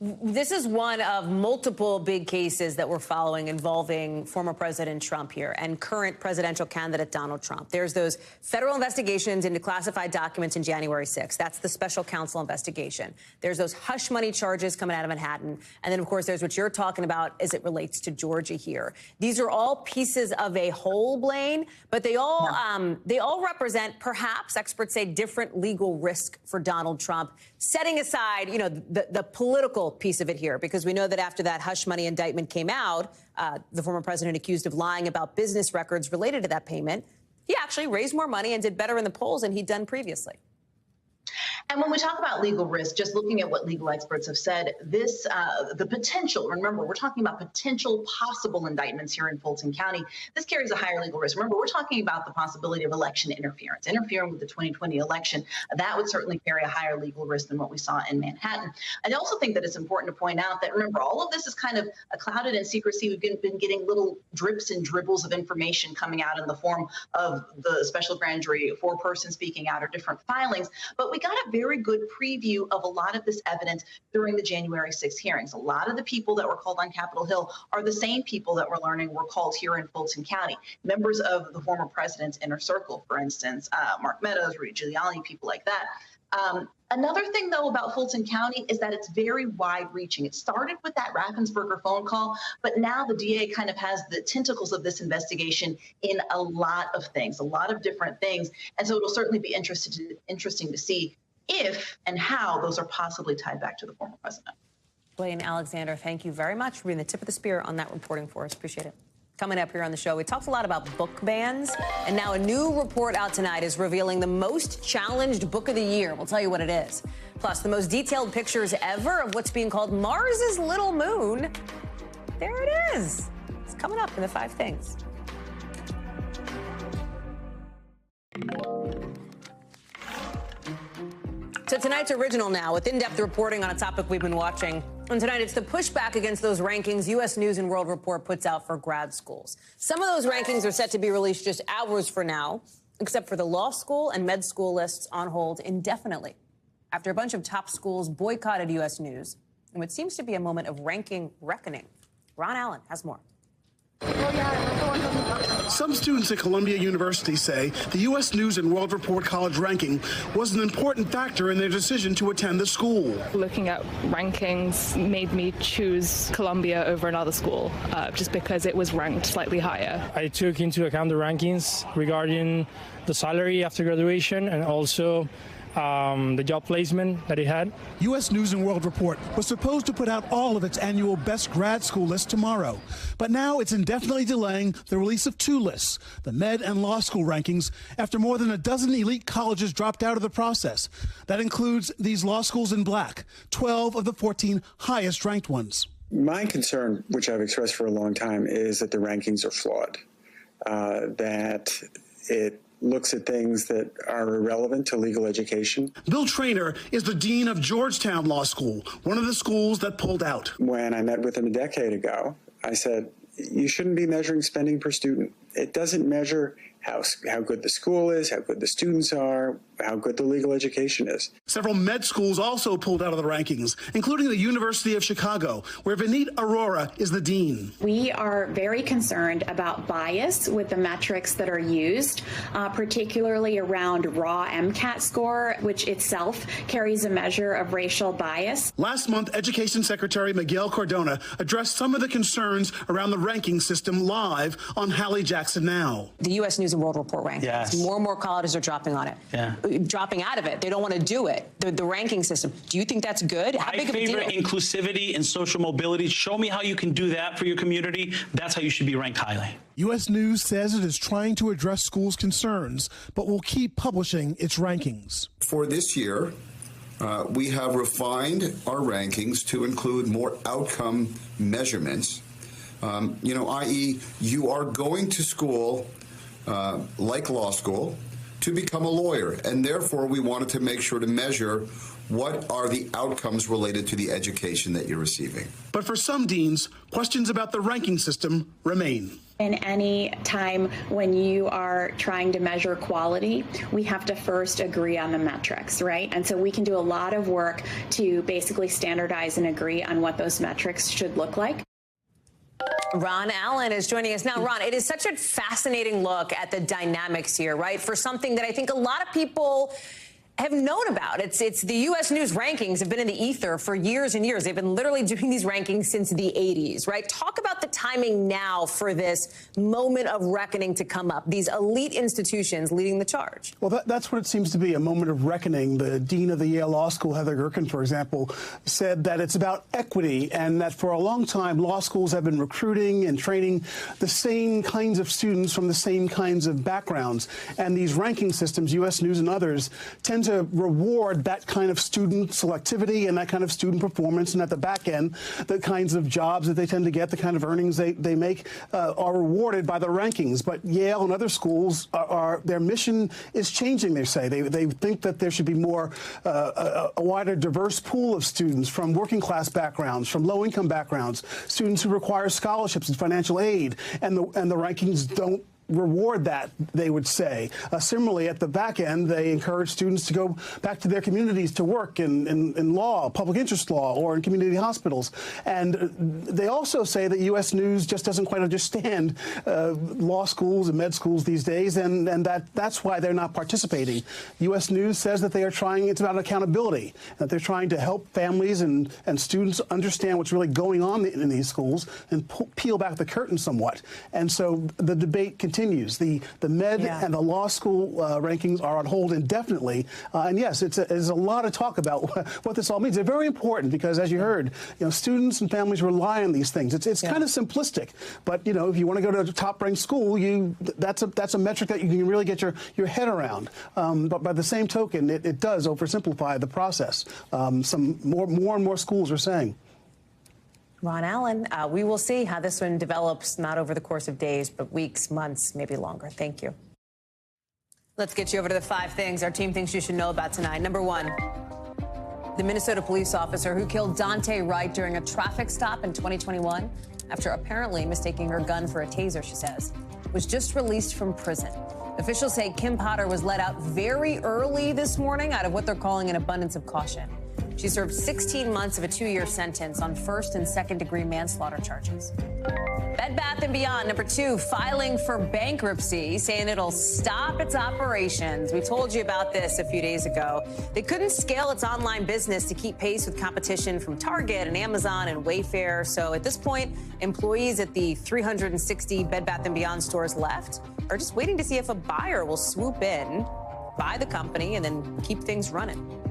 This is one of multiple big cases that we're following involving former President Trump here and current presidential candidate Donald Trump. There's those federal investigations into classified documents in January 6th. That's the special counsel investigation. There's those hush money charges coming out of Manhattan. And then, of course, there's what you're talking about as it relates to Georgia here. These are all pieces of a whole, Blaine, but they all represent, perhaps, experts say, different legal risk for Donald Trump, setting aside, you know, the political piece of it here, because we know that after that hush money indictment came out, the former president accused of lying about business records related to that payment, he actually raised more money and did better in the polls than he'd done previously. And when we talk about legal risk, just looking at what legal experts have said, this the potential, remember, we're talking about potential possible indictments here in Fulton County. This carries a higher legal risk. Remember, we're talking about the possibility of election interference, interfering with the 2020 election. That would certainly carry a higher legal risk than what we saw in Manhattan. I also think that it's important to point out that, remember, all of this is kind of clouded in secrecy. We've been getting little drips and dribbles of information coming out in the form of the special grand jury foreperson speaking out or different filings. But we got a very good preview of a lot of this evidence during the January 6th hearings. A lot of the people that were called on Capitol Hill are the same people that we're learning were called here in Fulton County. Members of the former president's inner circle, for instance, Mark Meadows, Rudy Giuliani, people like that. Another thing, though, about Fulton County is that it's very wide-reaching. It started with that Raffensperger phone call, but now the DA kind of has the tentacles of this investigation in a lot of things, a lot of different things. And so it'll certainly be interesting to see if and how those are possibly tied back to the former president. Blaine Alexander, thank you very much for being the tip of the spear on that reporting for us. Appreciate it. Coming up here on the show, we talked a lot about book bans, and now a new report out tonight is revealing the most challenged book of the year. We'll tell you what it is. Plus, the most detailed pictures ever of what's being called Mars's little moon. There it is. It's coming up in the 5 things. So tonight's original now, with in-depth reporting on a topic we've been watching. And tonight, it's the pushback against those rankings U.S. News and World Report puts out for grad schools. Some of those rankings are set to be released just hours from now, except for the law school and med school lists on hold indefinitely, after a bunch of top schools boycotted U.S. News in what seems to be a moment of ranking reckoning. Ron Allen has more. Some students at Columbia University say the U.S. News and World Report college ranking was an important factor in their decision to attend the school. Looking at rankings made me choose Columbia over another school, just because it was ranked slightly higher. I took into account the rankings regarding the salary after graduation and also the job placement that it had. U.S. News and World Report was supposed to put out all of its annual best grad school list tomorrow, but now it's indefinitely delaying the release of 2 lists, the med and law school rankings, after more than a dozen elite colleges dropped out of the process. That includes these law schools in black, 12 of the 14 highest ranked ones. My concern, which I've expressed for a long time, is that the rankings are flawed, that it looks at things that are irrelevant to legal education. Bill Traynor is the dean of Georgetown Law School, one of the schools that pulled out. When I met with him a decade ago, I said, you shouldn't be measuring spending per student. It doesn't measure how good the school is, how good the students are, how good the legal education is. Several med schools also pulled out of the rankings, including the University of Chicago, where Vineet Arora is the dean. We are very concerned about bias with the metrics that are used, particularly around raw MCAT score, which itself carries a measure of racial bias. Last month, Education Secretary Miguel Cardona addressed some of the concerns around the ranking system live on Hallie Jackson Now. The U.S. News and World Report rankings. Yes. More and more colleges are dropping on it. Yeah. Dropping out of it. They don't want to do it. The ranking system. Do you think that's good? How big of a deal? I favor inclusivity and social mobility. Show me how you can do that for your community. That's how you should be ranked highly. U.S. News says it is trying to address schools' concerns, but will keep publishing its rankings. For this year, We have refined our rankings to include more outcome measurements. I.e., you are going to school, like law school, to become a lawyer. And therefore, we wanted to make sure to measure what are the outcomes related to the education that you're receiving. But for some deans, questions about the ranking system remain. In any time when you are trying to measure quality, we have to first agree on the metrics, right? And so we can do a lot of work to basically standardize and agree on what those metrics should look like. Ron Allen is joining us now. Ron, it is such a fascinating look at the dynamics here, right? For something that I think a lot of people have known about. It's the U.S. News rankings have been in the ether for years and years. They've been literally doing these rankings since the 80s, right? Talk about the timing now for this moment of reckoning to come up, these elite institutions leading the charge. Well, that's what it seems to be, a moment of reckoning. The dean of the Yale Law School, Heather Gerken, for example, said that it's about equity and that for a long time, law schools have been recruiting and training the same kinds of students from the same kinds of backgrounds. And these ranking systems, U.S. News and others, tend to reward that kind of student selectivity and that kind of student performance. And at the back end, the kinds of jobs that they tend to get, the kind of earnings they make are rewarded by the rankings. But Yale and other schools, their mission is changing, they say. They think that there should be more, a wider, diverse pool of students from working class backgrounds, from low income backgrounds, students who require scholarships and financial aid. And the rankings don't reward that, they would say. Similarly, at the back end, they encourage students to go back to their communities to work in law, public interest law, or in community hospitals. And they also say that U.S. News just doesn't quite understand law schools and med schools these days, and that's why they're not participating. U.S. News says that they are trying, it's about accountability, that they're trying to help families and students understand what's really going on in these schools and peel back the curtain somewhat. And so the debate continues. The med and the law school rankings are on hold indefinitely. And yes, there's a lot of talk about what this all means. They're very important because, as you heard, students and families rely on these things. It's kind of simplistic, but if you want to go to a top-ranked school, that's a metric that you can really get your head around. But by the same token, it does oversimplify the process. Some more and more schools are saying. Ron Allen, we will see how this one develops, not over the course of days, but weeks, months, maybe longer. Thank you. Let's get you over to the 5 things our team thinks you should know about tonight. Number 1, the Minnesota police officer who killed Dante Wright during a traffic stop in 2021, after apparently mistaking her gun for a taser, she says, was just released from prison. Officials say Kim Potter was let out very early this morning out of what they're calling an abundance of caution. She served 16 months of a 2-year sentence on first and second-degree manslaughter charges. Bed Bath & Beyond, number 2, filing for bankruptcy, saying it'll stop its operations. We told you about this a few days ago. They couldn't scale its online business to keep pace with competition from Target and Amazon and Wayfair. So at this point, employees at the 360 Bed Bath & Beyond stores left are just waiting to see if a buyer will swoop in, buy the company, and then keep things running.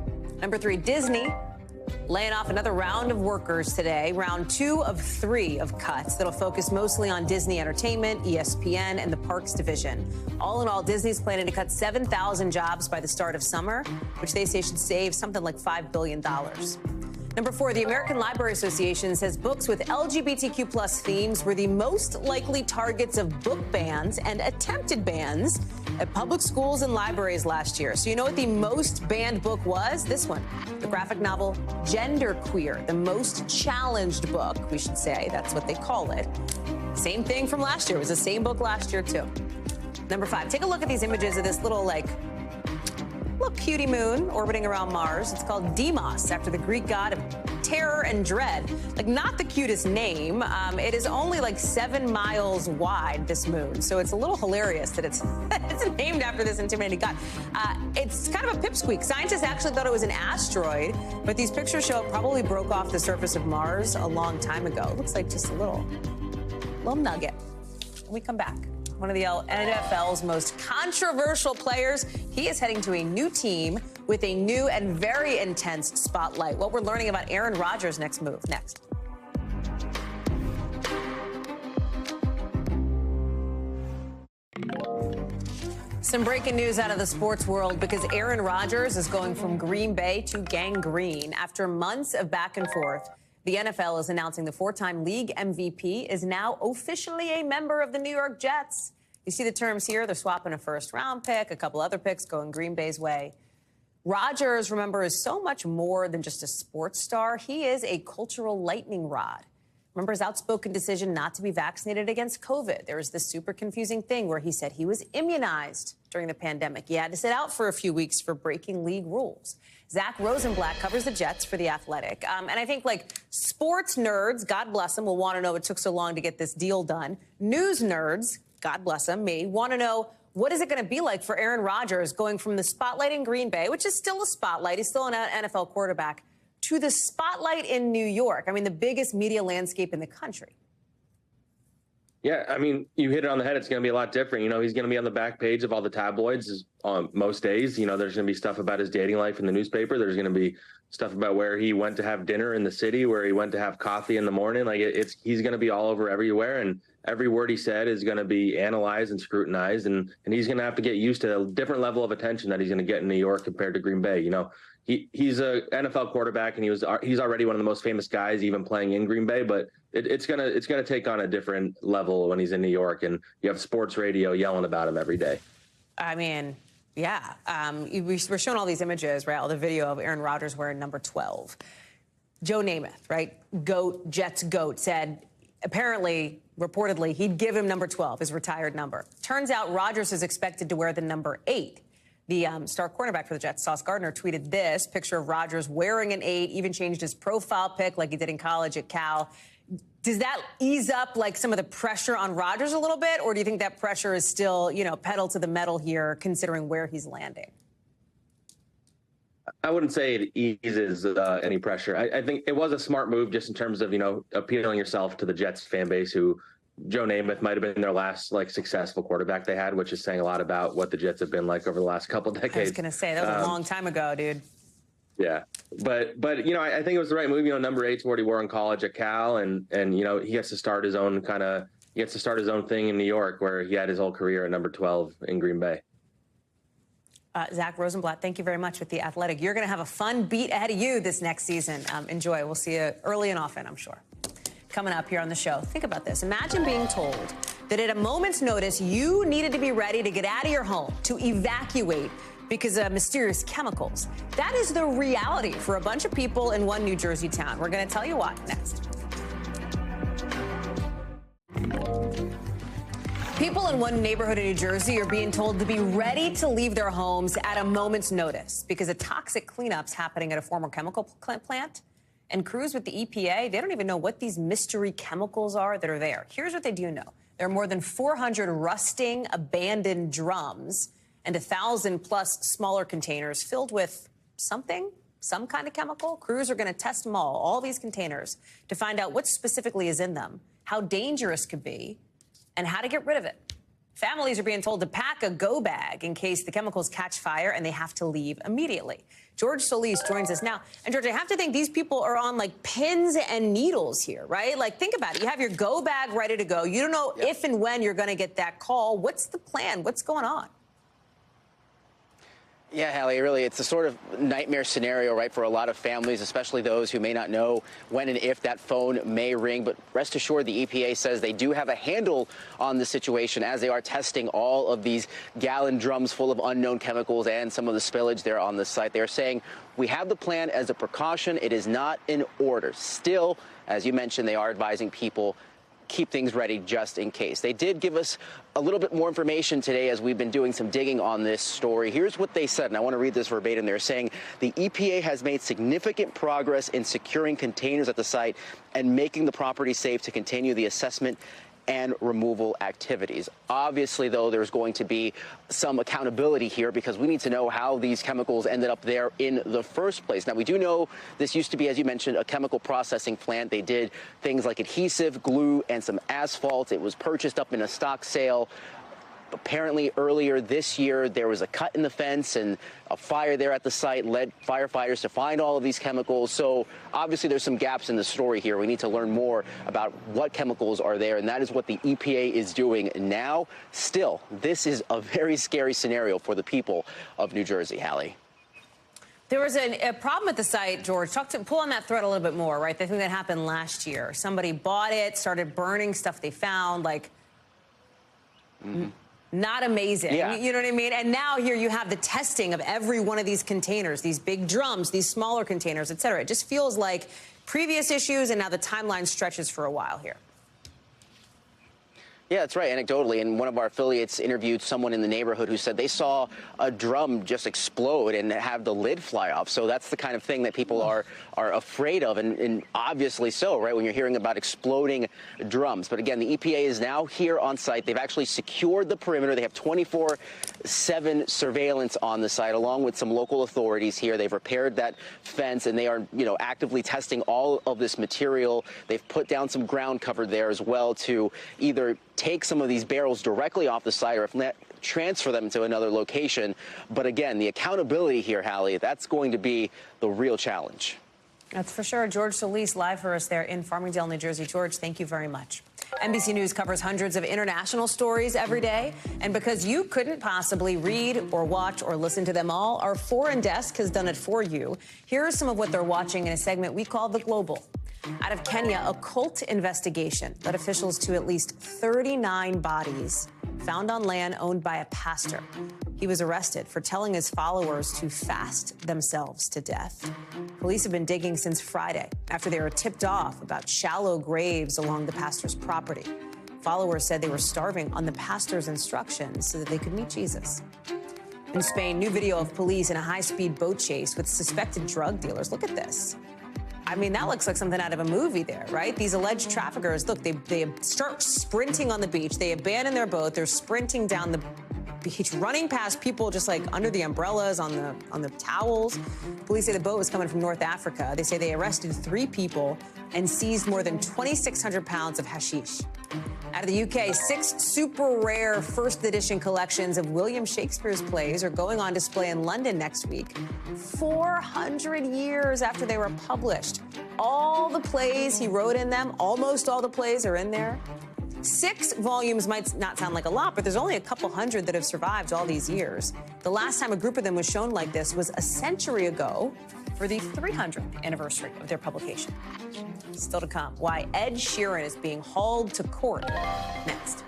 Number 3, Disney laying off another round of workers today, round 2 of 3 of cuts that'll focus mostly on Disney Entertainment, ESPN, and the Parks division. All in all, Disney's planning to cut 7,000 jobs by the start of summer, which they say should save something like $5 billion. Number 4, the American Library Association says books with LGBTQ+ themes were the most likely targets of book bans and attempted bans at public schools and libraries last year. So you know what the most banned book was? This one, the graphic novel Genderqueer, the most challenged book, we should say. That's what they call it. Same thing from last year. It was the same book last year, too. Number 5, take a look at these images of this little cutie moon orbiting around Mars. It's called Deimos, after the Greek god of terror and dread. Not the cutest name. It is only 7 miles wide, this moon. So it's a little hilarious that it's named after this intimidating god. It's kind of a pipsqueak. Scientists actually thought it was an asteroid, but these pictures show it probably broke off the surface of Mars a long time ago. It looks like just a little nugget. When we come back, one of the NFL's most controversial players, he is heading to a new team with a new and very intense spotlight. What we're learning about Aaron Rodgers' next move. Next. Some breaking news out of the sports world because Aaron Rodgers is going from Green Bay to gangrene. After months of back and forth, the NFL is announcing the four-time league MVP is now officially a member of the New York Jets. You see the terms here. They're swapping a first-round pick, a couple other picks going Green Bay's way. Rodgers, remember, is so much more than just a sports star. He is a cultural lightning rod. Remember his outspoken decision not to be vaccinated against COVID. There was this super confusing thing where he said he was immunized during the pandemic. He had to sit out for a few weeks for breaking league rules. Zach Rosenblatt covers the Jets for The Athletic. And I think, like, sports nerds, God bless them, will want to know what took so long to get this deal done. News nerds, God bless them, me, want to know what is it going to be like for Aaron Rodgers going from the spotlight in Green Bay, which is still a spotlight, he's still an NFL quarterback, to the spotlight in New York. I mean, the biggest media landscape in the country. Yeah, I mean, you hit it on the head. It's going to be a lot different. You know, he's going to be on the back page of all the tabloids on most days. You know, there's going to be stuff about his dating life in the newspaper. There's going to be stuff about where he went to have dinner in the city, where he went to have coffee in the morning. Like, he's going to be all over everywhere. And every word he said is going to be analyzed and scrutinized. And he's going to have to get used to a different level of attention that he's going to get in New York compared to Green Bay. You know, he's a NFL quarterback, and he's already one of the most famous guys, even playing in Green Bay. But it's gonna take on a different level when he's in New York, and you have sports radio yelling about him every day. I mean, yeah, we're showing all these images, right? All the video of Aaron Rodgers wearing number 12. Joe Namath, right? GOAT, Jets GOAT, said apparently, reportedly, he'd give him number 12, his retired number. Turns out Rodgers is expected to wear the number 8. The star cornerback for the Jets, Sauce Gardner, tweeted this picture of Rodgers wearing an 8, even changed his profile pic like he did in college at Cal. Does that ease up, like, some of the pressure on Rodgers a little bit, or do you think that pressure is still, you know, pedal to the metal here, considering where he's landing? I wouldn't say it eases any pressure. I think it was a smart move just in terms of, you know, appealing yourself to the Jets fan base, who Joe Namath might have been their last, like, successful quarterback they had, which is saying a lot about what the Jets have been like over the last couple decades. I was going to say, that was a long time ago, dude. Yeah. But you know, I think it was the right move. You know, number 8's what he wore in college at Cal, and you know, he gets to start his own thing in New York, where he had his whole career at number 12 in Green Bay. Zach Rosenblatt, thank you very much with The Athletic. You're going to have a fun beat ahead of you this next season. Enjoy. We'll see you early and often, I'm sure. Coming up here on the show, think about this. Imagine being told that at a moment's notice, you needed to be ready to get out of your home, to evacuate because of mysterious chemicals. That is the reality for a bunch of people in one New Jersey town. We're going to tell you why next. People in one neighborhood in New Jersey are being told to be ready to leave their homes at a moment's notice because of toxic cleanups happening at a former chemical plant. And crews with the EPA, they don't even know what these mystery chemicals are that are there. Here's what they do know. There are more than 400 rusting, abandoned drums and 1,000+ smaller containers filled with something, some kind of chemical. Crews are going to test them all these containers, to find out what specifically is in them, how dangerous it could be, and how to get rid of it. Families are being told to pack a go bag in case the chemicals catch fire and they have to leave immediately. George Solis joins us now. And George, I have to think these people are on, like, pins and needles here, right? Like, think about it. You have your go bag ready to go. You don't know if and when you're going to get that call. What's the plan? What's going on? Yeah, Hallie, really, it's a sort of nightmare scenario, right, for a lot of families, especially those who may not know when and if that phone may ring. But rest assured, the EPA says they do have a handle on the situation as they are testing all of these gallon drums full of unknown chemicals and some of the spillage there on the site. They are saying we have the plan as a precaution. It is not an order. Still, as you mentioned, they are advising people keep things ready just in case. They did give us a little bit more information today as we've been doing some digging on this story. Here's what they said, and I want to read this verbatim. They're saying the EPA has made significant progress in securing containers at the site and making the property safe to continue the assessment and removal activities. Obviously, though, there's going to be some accountability here because we need to know how these chemicals ended up there in the first place. Now, we do know this used to be, as you mentioned, a chemical processing plant. They did things like adhesive, glue, and some asphalt. It was purchased up in a stock sale. Apparently, earlier this year, there was a cut in the fence and a fire there at the site led firefighters to find all of these chemicals. So obviously, there's some gaps in the story here. We need to learn more about what chemicals are there, and that is what the EPA is doing now. Still, this is a very scary scenario for the people of New Jersey, Hallie. There was a problem at the site, George. Pull on that thread a little bit more, right? The thing that happened last year. Somebody bought it, started burning stuff they found, like, not amazing. Yeah. You know what I mean? And now here you have the testing of every one of these containers, these big drums, these smaller containers, et cetera. It just feels like previous issues, and now the timeline stretches for a while here. Yeah, that's right, anecdotally. And one of our affiliates interviewed someone in the neighborhood who said they saw a drum just explode and have the lid fly off. So that's the kind of thing that people are afraid of, and obviously so, right, when you're hearing about exploding drums. But again, the EPA is now here on site. They've actually secured the perimeter. They have 24/7 surveillance on the site, along with some local authorities here. They've repaired that fence, and they are, actively testing all of this material. They've put down some ground cover there as well to either take some of these barrels directly off the site, or if not, transfer them to another location. But again, the accountability here, Hallie, that's going to be the real challenge. That's for sure. George Solis live for us there in Farmingdale, New Jersey. George, thank you very much. NBC News covers hundreds of international stories every day. And because you couldn't possibly read or watch or listen to them all, our foreign desk has done it for you. Here are some of what they're watching in a segment we call The Global. Out of Kenya, a cult investigation led officials to at least 39 bodies found on land owned by a pastor. He was arrested for telling his followers to fast themselves to death. Police have been digging since Friday after they were tipped off about shallow graves along the pastor's property. Followers said they were starving on the pastor's instructions so that they could meet Jesus. In Spain, new video of police in a high-speed boat chase with suspected drug dealers. Look at this. I mean, that looks like something out of a movie there, right? These alleged traffickers, look, they start sprinting on the beach. They abandon their boat. They're sprinting down the beach, running past people just like under the umbrellas, on the towels. Police say the boat was coming from North Africa. They say they arrested 3 people and seized more than 2,600 pounds of hashish. Out of the UK, 6 super rare first edition collections of William Shakespeare's plays are going on display in London next week, 400 years after they were published. All the plays he wrote in them, almost all the plays are in there. 6 volumes might not sound like a lot, but there's only a couple hundred that have survived all these years. The last time a group of them was shown like this was a century ago for the 300th anniversary of their publication. Still to come, why Ed Sheeran is being hauled to court next.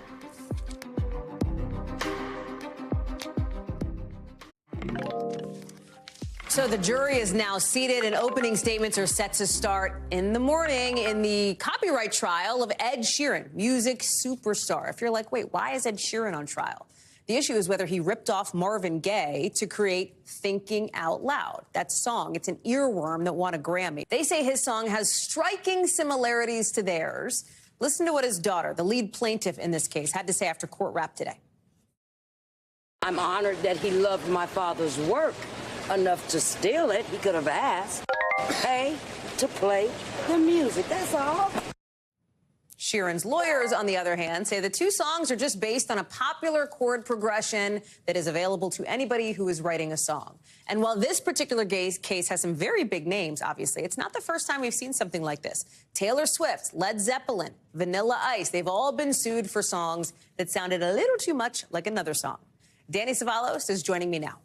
So the jury is now seated and opening statements are set to start in the morning in the copyright trial of Ed Sheeran, music superstar. If you're like, wait, why is Ed Sheeran on trial? The issue is whether he ripped off Marvin Gaye to create Thinking Out Loud. That song, it's an earworm that won a Grammy. They say his song has striking similarities to theirs. Listen to what his daughter, the lead plaintiff in this case, had to say after court wrap today. I'm honored that he loved my father's work enough to steal it. He could have asked, pay to play the music. That's all. Sheeran's lawyers, on the other hand, say the 2 songs are just based on a popular chord progression that is available to anybody who is writing a song. And while this particular case has some very big names, obviously, it's not the first time we've seen something like this. Taylor Swift, Led Zeppelin, Vanilla Ice, they've all been sued for songs that sounded a little too much like another song. Danny Savalos is joining me now.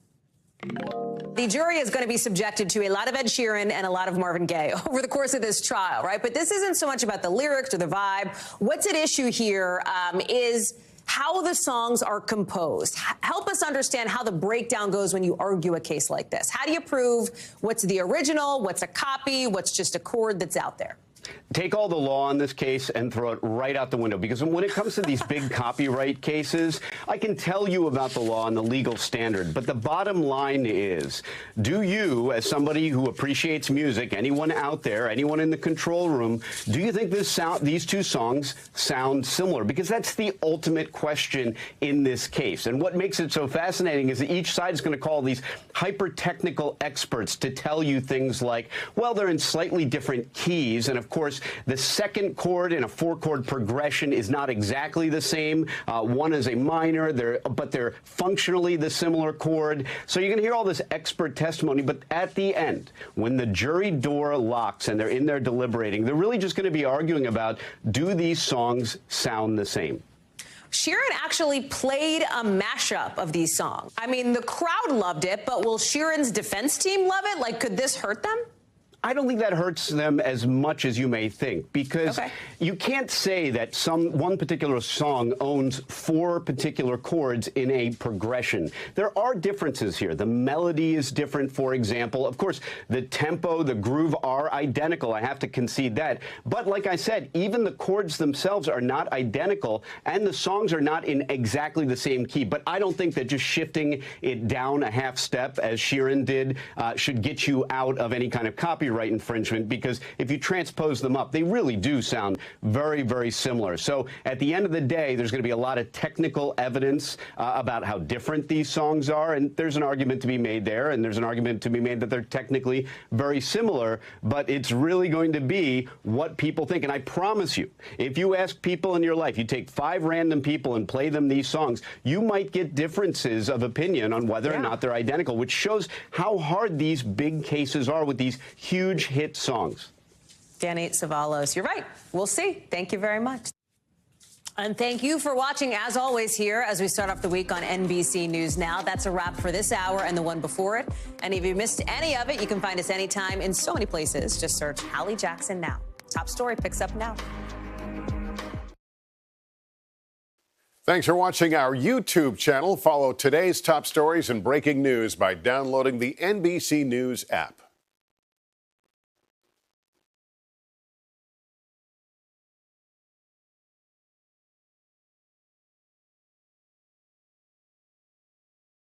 The jury is going to be subjected to a lot of Ed Sheeran and a lot of Marvin Gaye over the course of this trial, right? But this isn't so much about the lyrics or the vibe. What's at issue here is how the songs are composed. Help us understand how the breakdown goes when you argue a case like this. How do you prove what's the original, what's a copy, what's just a chord that's out there? Take all the law in this case and throw it right out the window, because when it comes to these big copyright cases, I can tell you about the law and the legal standard, but the bottom line is, do you, as somebody who appreciates music, anyone out there, anyone in the control room, do you think these 2 songs sound similar? Because that's the ultimate question in this case. And what makes it so fascinating is that each side is going to call these hyper-technical experts to tell you things like, well, they're in slightly different keys, and of course, the second chord in a 4-chord progression is not exactly the same. One is a minor, but they're functionally the similar chord. So you're going to hear all this expert testimony, but at the end, when the jury door locks and they're in there deliberating, they're really just going to be arguing about, do these songs sound the same? Sheeran actually played a mashup of these songs. I mean, the crowd loved it, but will Sheeran's defense team love it? Like, could this hurt them? I don't think that hurts them as much as you may think, because you can't say that one particular song owns 4 particular chords in a progression. There are differences here. The melody is different, for example. Of course, the tempo, the groove are identical. I have to concede that. But like I said, even the chords themselves are not identical, and the songs are not in exactly the same key. But I don't think that just shifting it down a half step, as Sheeran did, should get you out of any kind of copyright infringement, because if you transpose them up, they really do sound very, very similar. So at the end of the day, there's going to be a lot of technical evidence about how different these songs are, and there's an argument to be made there, and there's an argument to be made that they're technically very similar, but it's really going to be what people think. And I promise you, if you ask people in your life, you take 5 random people and play them these songs, you might get differences of opinion on whether or not they're identical, which shows how hard these big cases are with these huge hit songs. Danny Savalos, you're right. We'll see. Thank you very much. And thank you for watching, as always, here as we start off the week on NBC News Now. That's a wrap for this hour and the one before it. And if you missed any of it, you can find us anytime in so many places. Just search Hallie Jackson Now. Top story picks up now. Thanks for watching our YouTube channel. Follow today's top stories and breaking news by downloading the NBC News app.